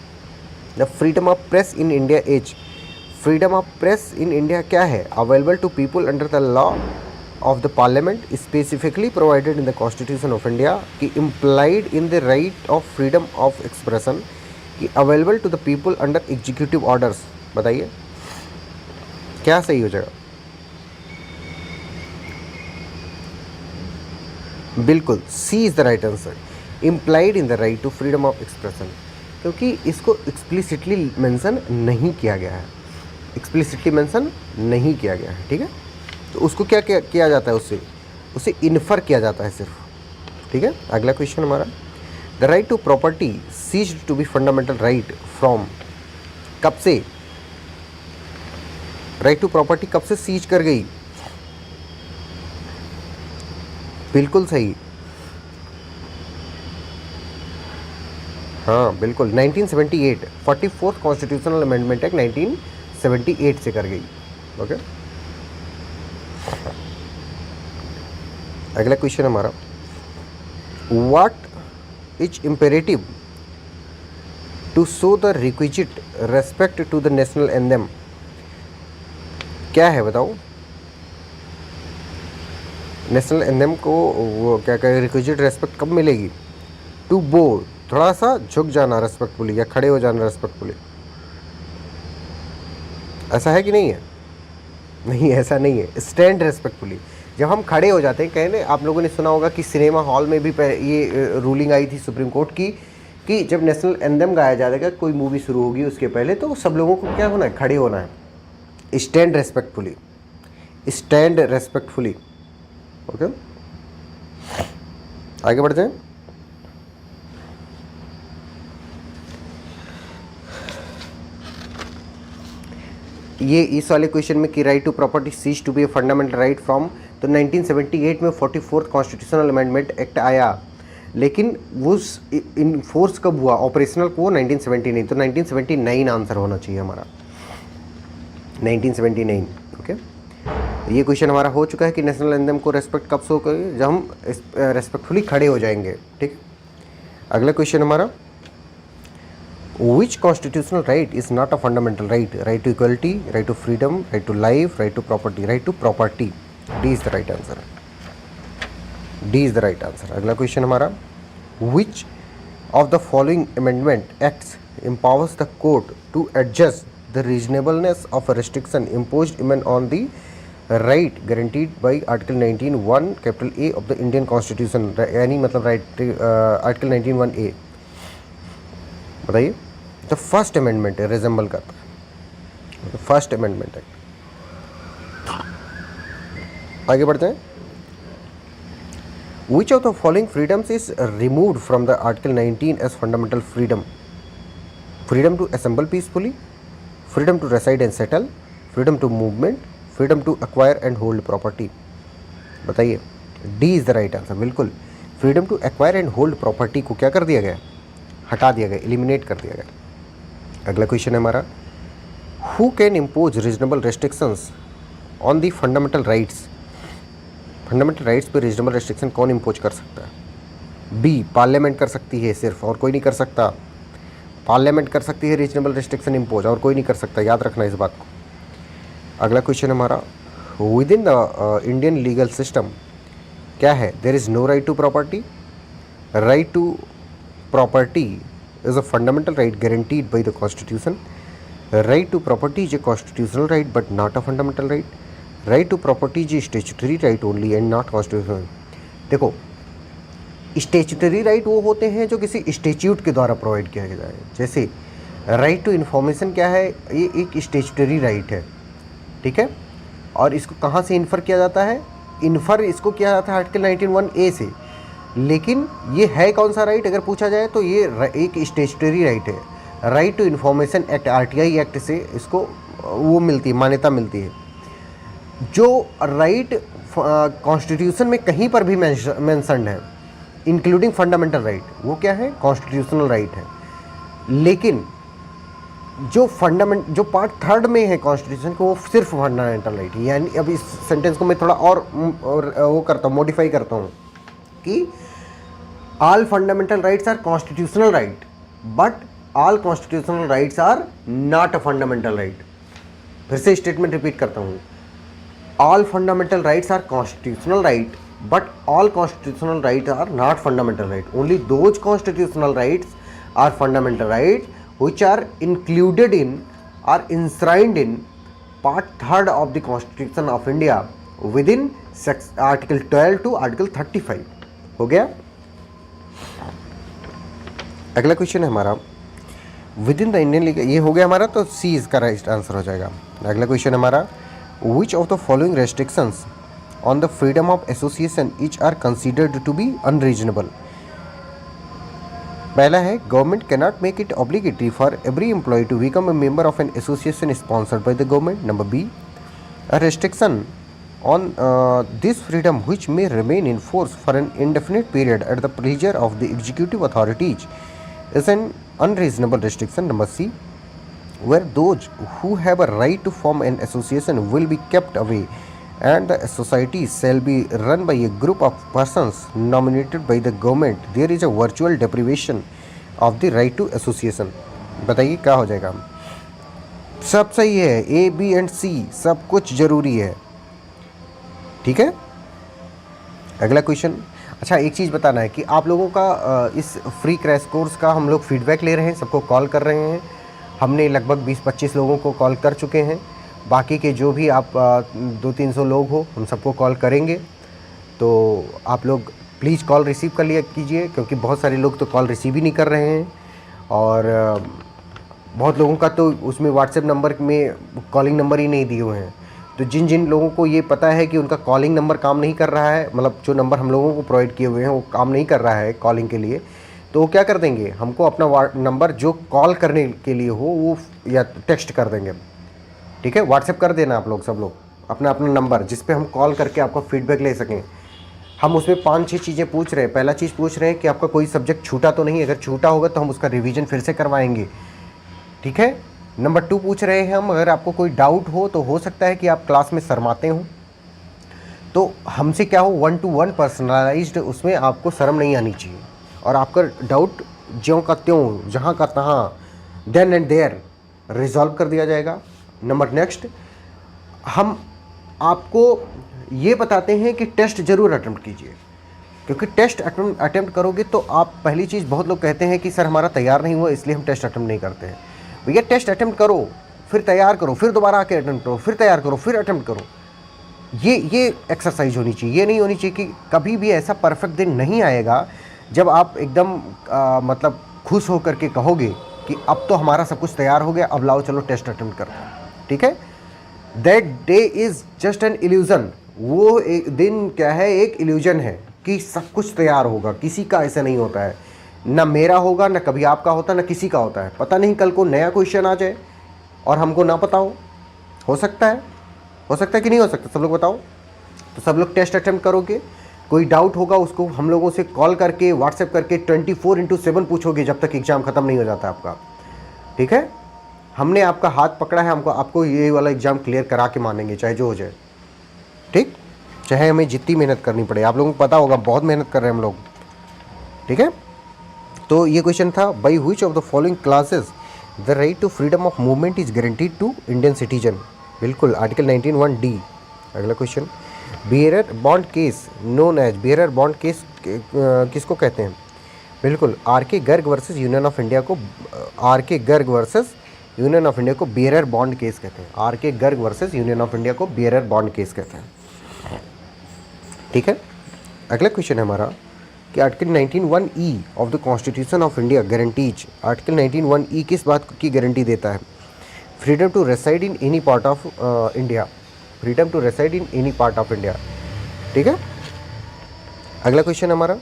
[SPEAKER 2] the freedom of press in India is. Freedom of press in India क्या है, available to people under the law of the parliament specifically provided in the constitution of India, कि implied in the right of freedom of expression, कि available to the people under executive orders। बताइए। क्या सही हो जाएगा? बिल्कुल C is the right answer, implied in the right to freedom of expression, क्योंकि इसको एक्सप्लिसिटली मेंशन नहीं किया गया है, एक्सप्लिसिटली मेंशन नहीं किया गया है, ठीक है। तो उसको क्या किया जाता है, उससे इन्फर किया जाता है सिर्फ, ठीक है। अगला क्वेश्चन हमारा, the right to property ceased to be fundamental right from, कब से राइट टू प्रॉपर्टी कब से सीज कर गई? बिल्कुल सही, हाँ बिल्कुल 1978, 44th कॉन्स्टिट्यूशनल अमेंडमेंट एक्ट 1978 से कर गई। ओके, अगला क्वेश्चन हमारा, what is imperative to show the requisite respect to the national anthem, क्या है बताओ? नेशनल एंथम को वो क्या कहे, रिक्विजिट रेस्पेक्ट कब मिलेगी? टू बो, थोड़ा सा झुक जाना रेस्पेक्टफुली या खड़े हो जाना रेस्पेक्टफुली, ऐसा है कि नहीं है? नहीं, ऐसा नहीं है, स्टैंड रेस्पेक्टफुली। जब हम खड़े हो जाते हैं, कहने आप लोगों ने सुना होगा कि सिनेमा हॉल में भी ये रूलिंग आई थी सुप्रीम कोर्ट की कि जब नेशनल एंथम गाया जाएगा, कोई मूवी शुरू होगी उसके पहले, तो सब लोगों को क्या होना है, खड़े होना है, stand respectfully, stand respectfully. Okay, आगे बढ़ते हैं। ये इस वाले क्वेश्चन में कि right to property cease to be a fundamental right from, तो 1978 में 44th कॉन्स्टिट्यूशनल अमेंडमेंट एक्ट आया, लेकिन वो इन फोर्स कब हुआ, ऑपरेशनल को 1979, तो 1979 आंसर होना चाहिए हमारा, 1979। ओके, ये क्वेश्चन हमारा हो चुका है कि नेशनल एंथम को रेस्पेक्ट कब शो करें, जब हम रेस्पेक्टफुली खड़े हो जाएंगे, ठीक। अगला क्वेश्चन हमारा, which constitutional right is not a fundamental right? Right to equality, right to freedom, right to life, right to property, right to property. D is the right answer. D is the right answer. अगला question हमारा, which of the following amendment acts empowers the court to adjust the reasonableness of a restriction imposed even on the right guaranteed by Article 19(1) capital A of the Indian Constitution, यानी मतलब right Article 19(1)(a), बताइए। The first amendment है, resemble करता है, first amendment है। आगे बढ़ते हैं, which of the following freedoms is removed from the article 19 as fundamental freedom? Freedom to assemble peacefully, freedom to reside and settle, freedom to movement, freedom to acquire and hold property, बताइए। D is the right answer, बिल्कुल। Freedom to acquire and hold property को क्या कर दिया गया, हटा दिया गया, एलिमिनेट कर दिया गया। अगला क्वेश्चन है हमारा, who can impose reasonable restrictions on the fundamental rights? Fundamental rights पे रीजनेबल रेस्ट्रिक्शन कौन इम्पोज कर सकता है? बी, पार्लियामेंट कर सकती है सिर्फ, और कोई नहीं कर सकता। पार्लियामेंट कर सकती है रीजनेबल रेस्ट्रिक्शन इम्पोज, और कोई नहीं कर सकता, याद रखना इस बात को। अगला क्वेश्चन हमारा, within the Indian legal system क्या है, there is no right to property? Right to property is a fundamental right guaranteed by the constitution. Right to property is a constitutional right but not a fundamental right. Right to property is a statutory right only and not constitutional. देखो, statutory right वो होते हैं जो किसी statute के द्वारा provide किया जाए, जैसे राइट टू इन्फॉर्मेशन क्या है, ये एक स्टेचुटरी राइट है, ठीक है। और इसको कहाँ से इन्फर किया जाता है, इन्फर इसको किया जाता है आर्टिकल 19(1)(a) से, लेकिन ये है कौन सा राइट अगर पूछा जाए तो ये एक स्टेचुटरी राइट है। Right to information act, RTI act से इसको वो मिलती है, मान्यता मिलती है। जो राइट कॉन्स्टिट्यूशन में कहीं पर भी मेंशन्ड है, इंक्लूडिंग फंडामेंटल राइट, वो क्या है, कॉन्स्टिट्यूशनल राइट है। लेकिन जो पार्ट 3 में है कॉन्स्टिट्यूशन को, वो सिर्फ फंडामेंटल राइट है। यानी अब इस सेंटेंस को मैं थोड़ा और वो करता हूँ, मॉडिफाई करता हूँ कि all fundamental rights are constitutional right but all constitutional rights are not a fundamental right। फिर से स्टेटमेंट रिपीट करता हूँ, all fundamental rights are constitutional right but all constitutional rights are not fundamental right। only those constitutional rights are fundamental rights which are included in or enshrined in part 3 of the constitution of India within article 12 to article 35। हो गया। अगला question है हमारा within the Indian legal, ये हो गया हमारा, तो सी इसका राइट आंसर हो जाएगा। अगला क्वेश्चन है हमारा which of the following restrictions on the freedom of association each are considered to be unreasonable. पहला है government cannot make it obligatory for every employee to become a member of an association sponsored by the government. Number B, a restriction on this freedom which may remain in force for an indefinite period at the pleasure of the executive authorities is an unreasonable restriction. Number C, where those who have a right to form an association will be kept away and the society shall be run by a group of persons nominated by the government, there is a virtual deprivation of the right to association. बताइए क्या हो जाएगा। सब सही है, A B and सी सब कुछ जरूरी है। ठीक है। अगला क्वेश्चन, अच्छा एक चीज़ बताना है कि आप लोगों का इस फ्री क्रैश कोर्स का हम लोग फीडबैक ले रहे हैं, सबको कॉल कर रहे हैं। हमने लगभग 20-25 लोगों को कॉल कर चुके हैं। बाकी के जो भी आप 200-300 लोग हो उन सबको कॉल करेंगे। तो आप लोग प्लीज़ कॉल रिसीव कर लिया कीजिए, क्योंकि बहुत सारे लोग तो कॉल रिसीव ही नहीं कर रहे हैं और बहुत लोगों का तो उसमें व्हाट्सएप नंबर में कॉलिंग नंबर ही नहीं दिए हुए हैं। तो जिन जिन लोगों को ये पता है कि उनका कॉलिंग नंबर काम नहीं कर रहा है, मतलब जो नंबर हम लोगों को प्रोवाइड किए हुए हैं वो काम नहीं कर रहा है कॉलिंग के लिए, तो वो क्या कर देंगे, हमको अपना नंबर जो कॉल करने के लिए हो वो या टेक्स्ट कर देंगे। ठीक है, व्हाट्सएप कर देना आप लोग, सब लोग अपना अपना नंबर जिस पे हम कॉल करके आपका फीडबैक ले सकें। हम उसमें 5-6 चीज़ें पूछ रहे हैं। पहला चीज़ पूछ रहे हैं कि आपका कोई सब्जेक्ट छूटा तो नहीं, अगर छूटा होगा तो हम उसका रिवीजन फिर से करवाएंगे। ठीक है। नंबर 2 पूछ रहे हैं हम, अगर आपको कोई डाउट हो तो हो सकता है कि आप क्लास में शर्माते हो, तो हमसे क्या हो 1-to-1 पर्सनलाइज्ड, उसमें आपको शर्म नहीं आनी चाहिए और आपका डाउट ज्यों का त्यों, जहाँ का तहाँ, देन एंड देयर रिजॉल्व कर दिया जाएगा। नंबर नेक्स्ट, हम आपको ये बताते हैं कि टेस्ट ज़रूर अटेम्प्ट कीजिए, क्योंकि टेस्ट अटेम्प्ट करोगे तो आप, पहली चीज़ बहुत लोग कहते हैं कि सर हमारा तैयार नहीं हुआ इसलिए हम टेस्ट अटेम्प्ट नहीं करते हैं। भैया टेस्ट अटेम्प्ट करो, फिर तैयार करो, फिर दोबारा आके अटेम्प्ट करो, फिर तैयार करो, फिर अटेम्प्ट करो। ये एक्सरसाइज होनी चाहिए। ये नहीं होनी चाहिए कि कभी भी ऐसा परफेक्ट दिन नहीं आएगा जब आप एकदम मतलब खुश होकर के कहोगे कि अब तो हमारा सब कुछ तैयार हो गया, अब लाओ चलो टेस्ट अटेम्प्ट करते हैं। ठीक है। That day is just an illusion. वो एक दिन क्या है, एक इल्यूजन है कि सब कुछ तैयार होगा। किसी का ऐसा नहीं होता है, ना मेरा होगा, ना कभी आपका होता, ना किसी का होता है। पता नहीं कल को नया क्वेश्चन आ जाए और हमको ना पता हो सकता है कि नहीं हो सकता, सब लोग बताओ। तो सब लोग टेस्ट अटेम्प्ट करोगे, कोई डाउट होगा उसको हम लोगों से कॉल करके, व्हाट्सएप करके 24/7 पूछोगे जब तक एग्ज़ाम ख़त्म नहीं हो जाता आपका। ठीक है। हमने आपका हाथ पकड़ा है, आपको ये वाला एग्ज़ाम क्लियर करा के मानेंगे, चाहे जो हो जाए। ठीक, चाहे हमें जितनी मेहनत करनी पड़े। आप लोगों को पता होगा बहुत मेहनत कर रहे हैं हम लोग। ठीक है। तो ये क्वेश्चन था, by which of the following classes the right to freedom of movement is guaranteed to Indian citizen. बिल्कुल, आर्टिकल 19(1)D। अगला question, bearer bond case known as, bearer bond case किसको कहते हैं? बिल्कुल, R K. Garg versus union of India को, R K. Garg versus union of India को bearer bond case कहते हैं। R K. Garg versus union of India को बियरर बॉन्ड केस कहते हैं। ठीक है। अगला क्वेश्चन है हमारा कि article 19(1)E of the constitution of India guarantees, article 19(1)E किस बात की गारंटी देता है? Freedom to reside in any part of India, freedom to reside in any part of India. ठीक है। अगला क्वेश्चन हमारा,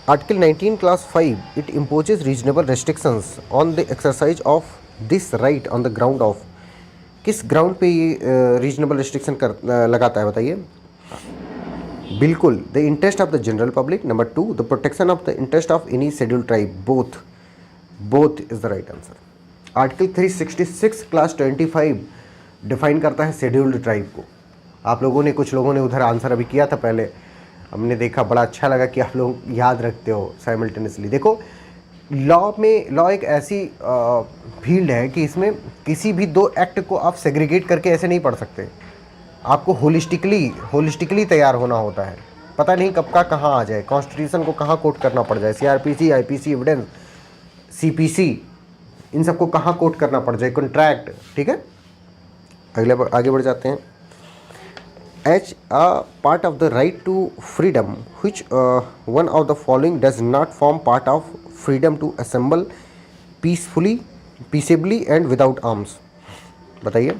[SPEAKER 2] article 19 clause 5 it imposes reasonable restrictions on the exercise of this right on the ground of, किस ground पे ये reasonable restriction लगाता है बताइए? बिल्कुल, the interest of the general public. Number 2, the protection of the interest of any scheduled tribe. Both is the right answer. Article 366 class 25 define करता है scheduled tribe को। आप लोगों ने, कुछ लोगों ने उधर आंसर अभी किया था पहले, हमने देखा, बड़ा अच्छा लगा कि आप लोग याद रखते हो साइमल्टेनियसली। देखो, लॉ एक ऐसी फील्ड है कि इसमें किसी भी दो एक्ट को आप सेग्रीगेट करके ऐसे नहीं पढ़ सकते। आपको होलिस्टिकली तैयार होना होता है। पता नहीं कब का कहाँ आ जाए, कॉन्स्टिट्यूशन को कहाँ कोट करना पड़ जाए, CRPC, IPC, एविडेंस, CPC, इन सबको कहाँ कोट करना पड़ जाए, कॉन्ट्रैक्ट। ठीक है। आगे बढ़ जाते हैं। As a part of the right to freedom which one of the following does not form part of freedom to assemble peaceably and without arms? बताइए।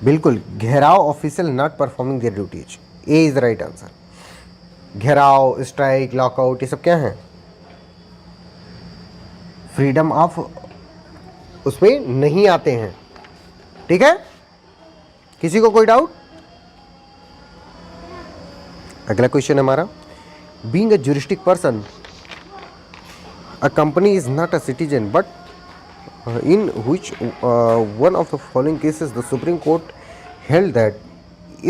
[SPEAKER 2] बिल्कुल, gherao official not performing their duties, A is the right answer. Gherao, strike, lockout, ये सब क्या है? Freedom of उसमें नहीं आते हैं। ठीक है, किसी को कोई डाउट? अगला क्वेश्चन है हमारा, being a juristic person a company is not a citizen but in which one of the following cases the Supreme Court held that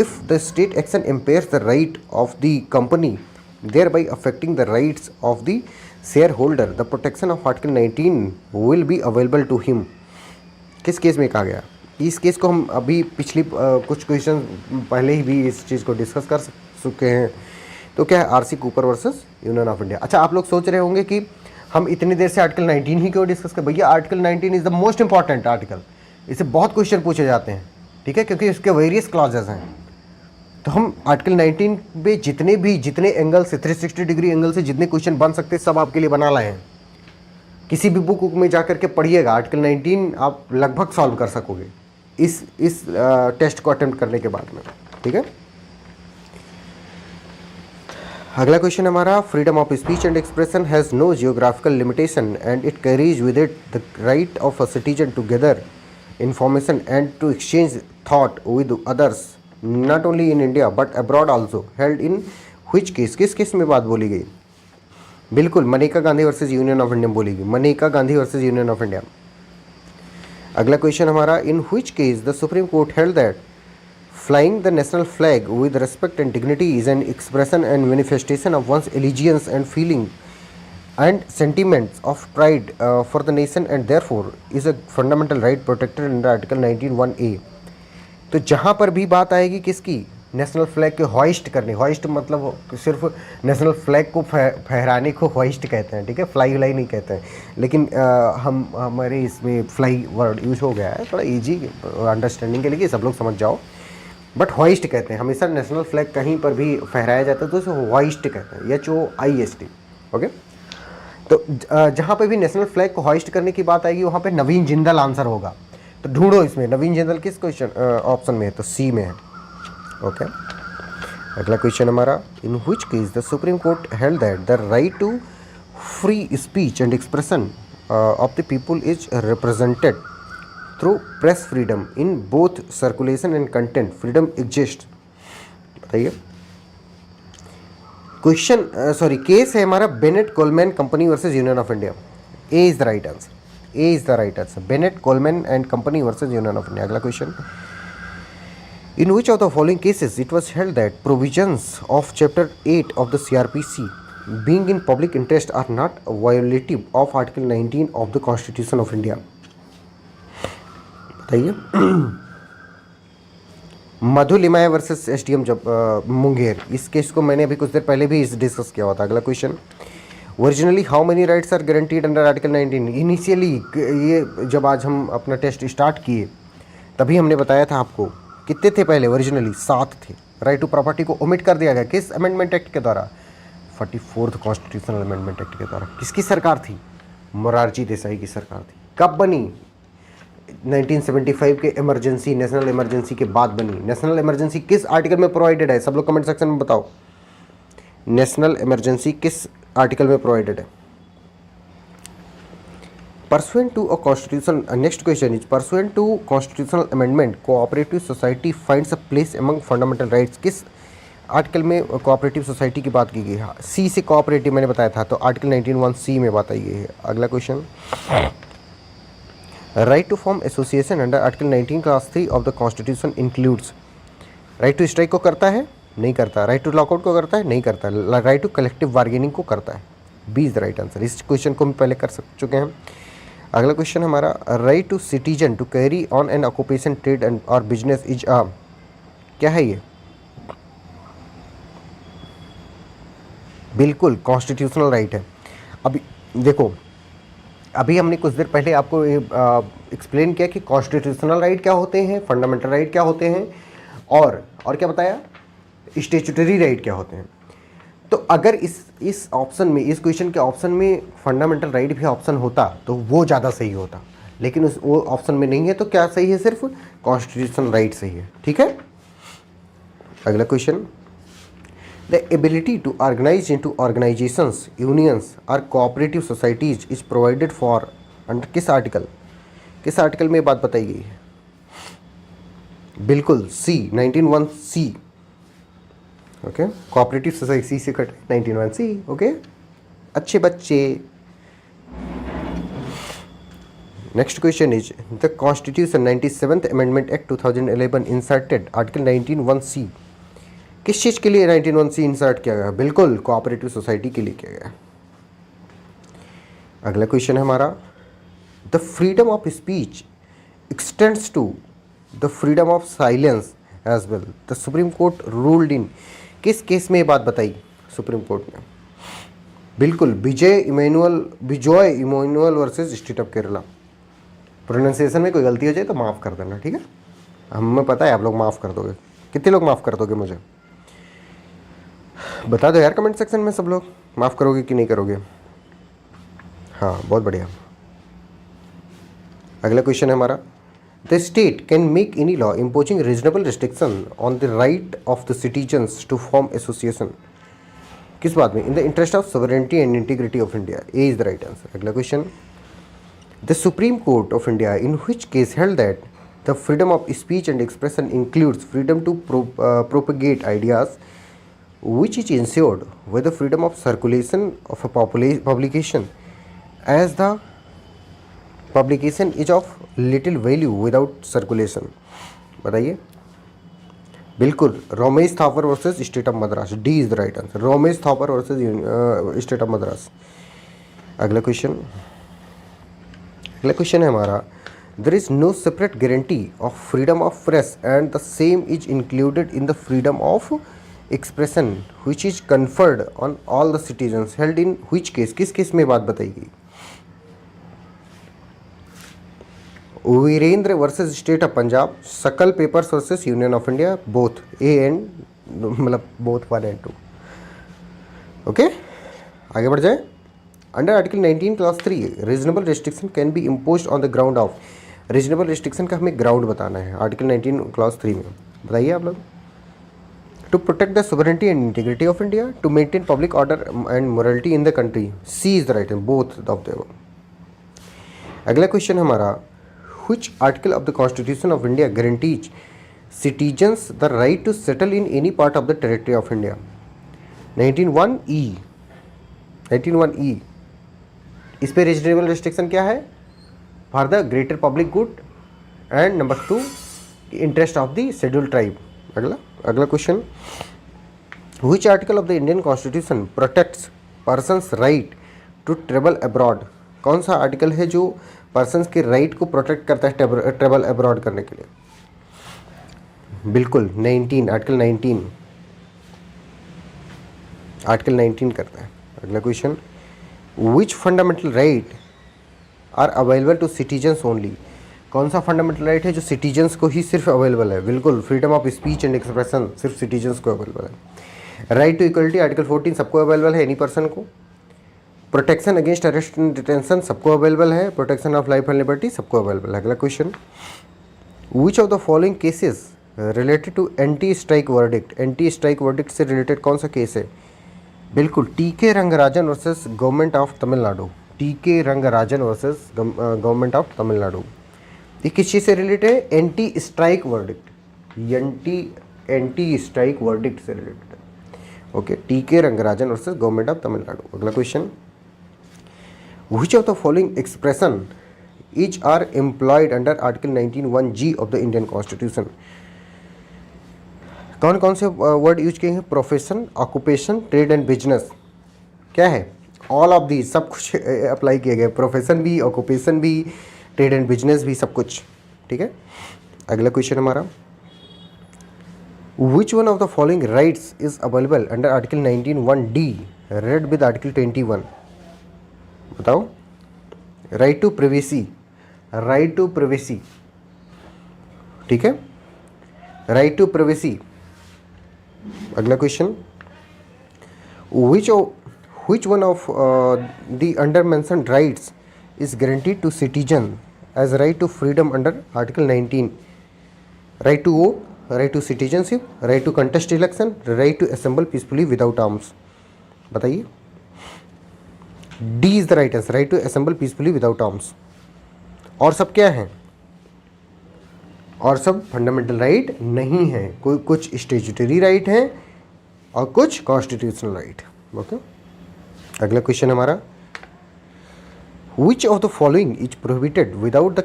[SPEAKER 2] if the state action impairs the right of the company thereby affecting the rights of the shareholder the protection of article 19 will be available to him? किस case में कहा गया? इस case को हम अभी पिछली कुछ क्वेश्चन पहले ही भी इस चीज़ को डिस्कस कर चुके हैं। तो क्या है? RC Cooper versus union of India. अच्छा, आप लोग सोच रहे होंगे कि हम इतनी देर से आर्टिकल 19 ही क्यों डिस्कस कर? भैया, article 19 is the most important article, इससे बहुत क्वेश्चन पूछे जाते हैं। ठीक है, क्योंकि इसके वेरियस क्लॉजेज हैं। तो हम आर्टिकल 19 पे जितने एंगल से 360 डिग्री एंगल से जितने क्वेश्चन बन सकते हैं सब आपके लिए बना लाए हैं। किसी भी बुक में जा करके पढ़िएगा, आर्टिकल 19 आप लगभग सॉल्व कर सकोगे इस टेस्ट को अटेम्प्ट करने के बाद में। ठीक है, अगला क्वेश्चन हमारा, freedom of speech and expression has no geographical limitation and it carries with it the right of a citizen to gather information and to exchange thought with others not only in India but abroad also held in which case? किस case में बात बोली गई? बिल्कुल, Maneka Gandhi versus Union of India बोली गई, Maneka Gandhi versus Union of India. अगला question हमारा, in which case the supreme court held that flying the national flag with respect and dignity is an expression and manifestation of one's allegiance and feeling and sentiments of pride for the nation and therefore is a fundamental right protected under article 19(1)(a)। तो जहाँ पर भी बात आएगी किसकी? National flag के hoist करने। Hoist मतलब सिर्फ नेशनल फ्लैग को फहराने को हॉइस्ट कहते हैं। ठीक है, फ्लाई व्लाई नहीं कहते हैं, लेकिन हमारे इसमें फ्लाई वर्ड यूज हो गया है, थोड़ा इजी अंडरस्टैंडिंग के लिए सब लोग समझ जाओ। बट हॉइस्ट कहते हैं, हमेशा नेशनल फ्लैग कहीं पर भी फहराया जाता है तो उसे हॉइस्ट कहते हैं, HOIST। ओके, तो जहाँ पे भी नेशनल फ्लैग को हॉइस्ट करने की बात आएगी वहाँ पे नवीन जिंदल आंसर होगा। तो ढूंढो इसमें नवीन जिंदल किस क्वेश्चन ऑप्शन में है? तो सी में है। ओके, अगला क्वेश्चन हमारा, in which case the supreme court held that the right to free speech and expression of the people is represented through press freedom in both circulation and content freedom exist? बताइए। Question case है हमारा Bennett Coleman company versus union of India. A is the right answer, A is the right answer, Bennett Coleman and company versus union of India. अगला question, in which of the following cases it was held that provisions of chapter 8 of the CRPC being in public interest are not violative of article 19 of the constitution of India? बताइए। Madhu Limaye versus SDM जब मुंगेर, इस case को मैंने अभी कुछ देर पहले भी discuss किया हुआ था। अगला question, originally how many rights are guaranteed under article 19? Initially ये जब आज हम अपना टेस्ट स्टार्ट किए तभी हमने बताया था आपको, कितने थे पहले? ओरिजिनली 7 थे। राइट टू प्रॉपर्टी को ओमिट कर दिया गया किस अमेंडमेंट एक्ट के द्वारा? 44th कॉन्स्टिट्यूशनल अमेंडमेंट एक्ट के द्वारा। किसकी सरकार थी? मोरारजी देसाई की सरकार थी। कब बनी? 1975 के इमरजेंसी, नेशनल इमरजेंसी के बाद बनी। नेशनल इमरजेंसी किस आर्टिकल में प्रोवाइडेड है? सब लोग कमेंट सेक्शन में बताओ, नेशनल इमरजेंसी किस आर्टिकल में प्रोवाइडेड है? Pursuant to a constitutional, next question is pursuant to constitutional amendment, cooperative society finds a place among fundamental rights। किस आर्टिकल में कोऑपरेटिव सोसाइटी की बात की गई है? सी से कोऑपरेटिव मैंने बताया था, तो आर्टिकल 19(1)(c) में बात आई गई है। अगला question, right to form association under article 19 clause 3 of the constitution includes. Right to strike को करता है? नहीं करता। राइट टू लॉकआउट को करता है? नहीं करता। राइट टू कलेक्टिव बार्गेनिंग को करता है। B is the right answer. इस क्वेश्चन को हम पहले कर चुके हैं। अगला क्वेश्चन हमारा, right to citizen to carry on an occupation trade and और बिजनेस इज अ, क्या है ये? बिल्कुल कॉन्स्टिट्यूशनल राइट है। अभी देखो, अभी हमने कुछ देर पहले आपको एक्सप्लेन किया कि कॉन्स्टिट्यूशनल राइट क्या होते हैं, फंडामेंटल राइट क्या होते हैं, और क्या बताया, स्टेचुटरी राइट क्या होते हैं। तो अगर इस ऑप्शन में, इस क्वेश्चन के ऑप्शन में फंडामेंटल राइट भी ऑप्शन होता तो वो ज़्यादा सही होता, लेकिन वो ऑप्शन में नहीं है, तो क्या सही है, सिर्फ कॉन्स्टिट्यूशनल राइट सही है। ठीक है, अगला question, the ability to organize into organisations, unions और cooperative societies is provided for under किस आर्टिकल में बात बताई गई है? बिल्कुल C, 19(1)(c). Okay, cooperative society से कट 19(1)(c). ओके, अच्छे बच्चे। Next question is, the constitution 97th amendment act 2011 inserted article 19(1)(c). किस चीज़ के लिए 19(1)(c) इंसर्ट किया गया? बिल्कुल कोऑपरेटिव सोसाइटी के लिए किया गया। अगला क्वेश्चन है हमारा, the freedom of speech extends to the freedom of silence as well, the supreme Court ruled in. किस केस में ये बात बताई सुप्रीम कोर्ट ने? बिल्कुल Bijoe Emmanuel versus state of Kerala. Pronunciation में कोई गलती हो जाए तो माफ़ कर देना, ठीक है? हमें पता है आप लोग माफ़ कर दोगे। कितने लोग माफ़ कर दोगे मुझे बता दो यार कमेंट सेक्शन में। सब लोग माफ़ करोगे कि नहीं करोगे? हाँ, बहुत बढ़िया। अगला क्वेश्चन है हमारा, the state can make any law imposing reasonable restriction on the right of the citizens to form association. किस बात में? In the interest of sovereignty and integrity of India. A is the right answer. अगला question, the supreme court of India in which case held that the freedom of speech and expression includes freedom to propagate ideas which is ensured with the freedom of circulation of a publication as the publication is of little value without circulation। बताइए। बिल्कुल Romesh Thapar versus state of Madras. D is the right answer. Romesh Thapar versus state of Madras. अगला question है हमारा, there is no separate guarantee of freedom of press and the same is included in the freedom of expression which is conferred on all the citizens held in which case। किस case में बात बताई गई? Virendra versus state of Punjab, Sakal papers versus union of India, both A and मतलब both 1 and 2। ओके, आगे बढ़ जाए। Under article 19 clause 3 reasonable restriction can be imposed on the ground of. Reasonable restriction का हमें ग्राउंड बताना है आर्टिकल 19 क्लास 3 में। बताइए आप लोग। To protect the sovereignty and integrity of India, to maintain public order and morality in the country। C is the right answer, both of them। अगला question हमारा, which article of the Constitution of India guarantees citizens the right to settle in any part of the territory of India? 19(1)(e). 19(1)(e). इस पे reasonable restriction क्या है? For the greater public good and number 2 interest of the scheduled tribe. अगला question, which article of the Indian constitution protects persons right to travel abroad. कौन सा article है जो persons के राइट को प्रोटेक्ट करता है ट्रेवल अब्रॉड करने के लिए? बिल्कुल 19, आर्टिकल 19। आर्टिकल 19 करता है। अगला question, which fundamental right are available to citizens only. कौन सा फंडामेंटल राइट है जो सिटीजन्स को ही सिर्फ अवेलेबल है? बिल्कुल freedom of speech and expression सिर्फ सिटीजन्स को अवेलेबल है। राइट टू इक्वलिटी आर्टिकल 14 सबको अवेलेबल है, एनी पर्सन को। Protection against arrest and detention सबको अवेलेबल है। Protection of life and liberty सबको अवेलेबल है। अगला question, which of the following cases related to anti strike verdict. Anti strike verdict से related कौन सा केस है? बिल्कुल T K. Rangarajan versus government of Tamil Nadu. TK. Rangarajan versus government of Tamil Nadu. ये किस चीज़ से रिलेटेड है? Anti strike verdict. Anti strike verdict से रिलेटेड है। Okay, T K. Rangarajan versus government of Tamil Nadu. अगला question, which of the following expression is are employed under article 19(1)(g of the Indian constitution. कौन कौन से वर्ड यूज किए हैं? Profession, occupation, trade and business. क्या है? ऑल ऑफ दी, सब कुछ अप्लाई किए गए। प्रोफेशन भी, ऑक्यूपेशन भी, ट्रेड एंड बिजनेस भी, सब कुछ। ठीक है, अगला क्वेश्चन हमारा, which one of the following rights is available under article 19(1)(d read with article 21। बताओ। Right to privacy, right to privacy, ठीक है, राइट टू प्रिवेसी। अगला question, which one of the under mentioned rights is guaranteed to citizen as right to freedom under article 19? Right to vote, right to citizenship, right to contest election, right to assemble peacefully without arms। बताइए। D is the right answer, right to assemble peacefully without arms. और सब क्या है? और सब fundamental right नहीं है, कोई कुछ स्टेचुटरी राइट हैं और कुछ कॉन्स्टिट्यूशनल राइट। ओके, अगला क्वेश्चन हमारा, which of the following is prohibited without the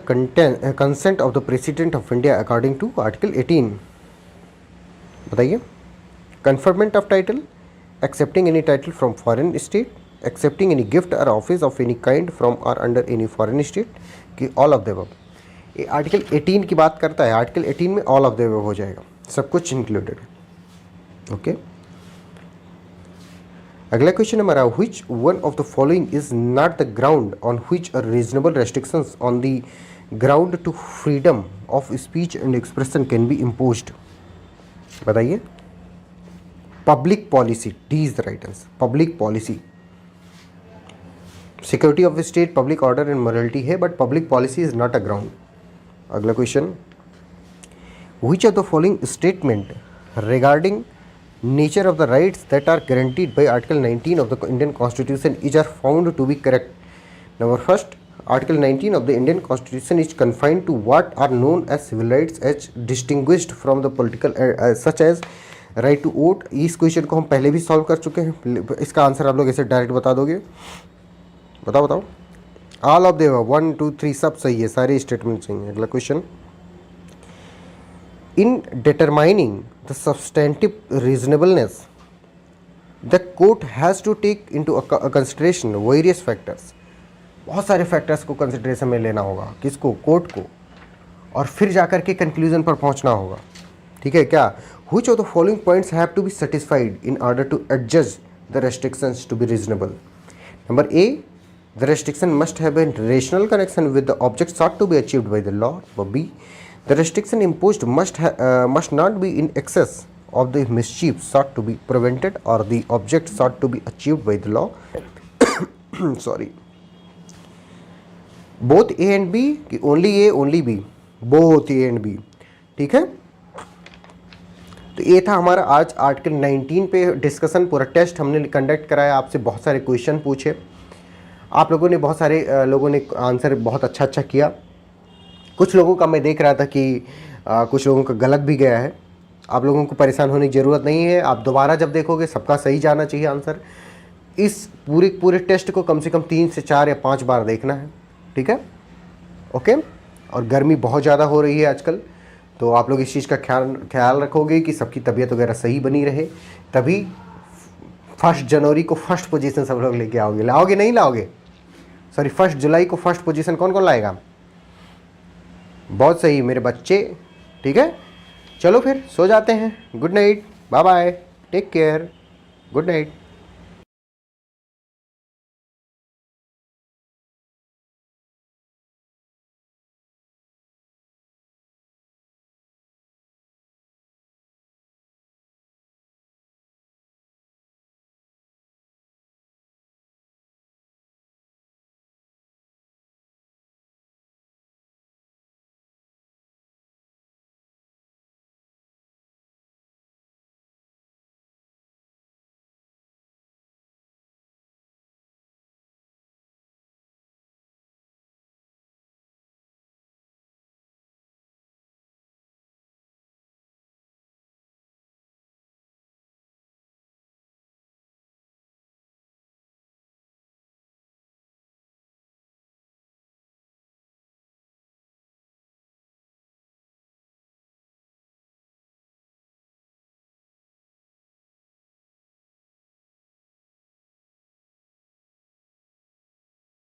[SPEAKER 2] consent of the president of India according to article 18? बताइए। Conferment of title, accepting any title from foreign state, accepting any gift or office of any kind from or under any foreign state, कि all of the above. ये article 18 की बात करता है, article 18 में all of the above हो जाएगा, सब कुछ इंक्लूडेड है। ओके, अगला क्वेश्चन हमारा, which one of the following is not the ground on which a reasonable restrictions on the ground to freedom of speech and expression can be imposed? बताइए। Public policy, D is the right answer, public policy. Security of state, public order and morality है, but public policy is not a ground. अगला question, which of the following statement regarding nature of the rights that are guaranteed by article 19 of the Indian Constitution is are found to be correct? Number first, article 19 of the Indian Constitution is confined to what are known as civil rights as distinguished from the political such as right to vote। इस question को हम पहले भी solve कर चुके हैं, इसका answer आप लोग ऐसे डायरेक्ट बता दोगे। बताओ बताओ। ऑल ऑफ द 1 2 3 सब सही है, सारे स्टेटमेंट सही हैं। अगला question, in determining the substantive reasonableness the court has to take into consideration various factors। बहुत सारे फैक्टर्स को कंसिडरेशन में लेना होगा, किसको? कोर्ट को, और फिर जाकर के कंक्लूजन पर पहुंचना होगा। ठीक है क्या? which of the following points have to be satisfied in order to adjudge the restrictions to be reasonable? Number A, the restriction must have a rational connection with the object sought to be achieved by the law। Number B, the restriction imposed must not be in excess of the mischief sought to be prevented or the object sought to be achieved by the law। Sorry, both A and B, कि only A only B, both A and B। ठीक है, तो ये था हमारा आज article 19 पे discussion. पूरा टेस्ट हमने कंडक्ट कराया, आपसे बहुत सारे क्वेश्चन पूछे, आप लोगों ने बहुत सारे लोगों ने आंसर बहुत अच्छा किया। कुछ लोगों का मैं देख रहा था कि कुछ लोगों का गलत भी गया है। आप लोगों को परेशान होने की ज़रूरत नहीं है, आप दोबारा जब देखोगे सबका सही जाना चाहिए आंसर। इस पूरे टेस्ट को कम से कम 3 से 4 या 5 बार देखना है, ठीक है? ओके, और गर्मी बहुत ज़्यादा हो रही है आजकल, तो आप लोग इस चीज़ का ख्याल रखोगे कि सबकी तबीयत वगैरह सही बनी रहे, तभी 1 जनवरी को फर्स्ट पोजीशन सब लोग लेके आओगे। लाओगे नहीं लाओगे? सॉरी, 1 जुलाई को फर्स्ट पोजीशन कौन कौन लाएगा? बहुत सही मेरे बच्चे, ठीक है? चलो फिर सो जाते हैं। Good night, bye bye, take care, good night.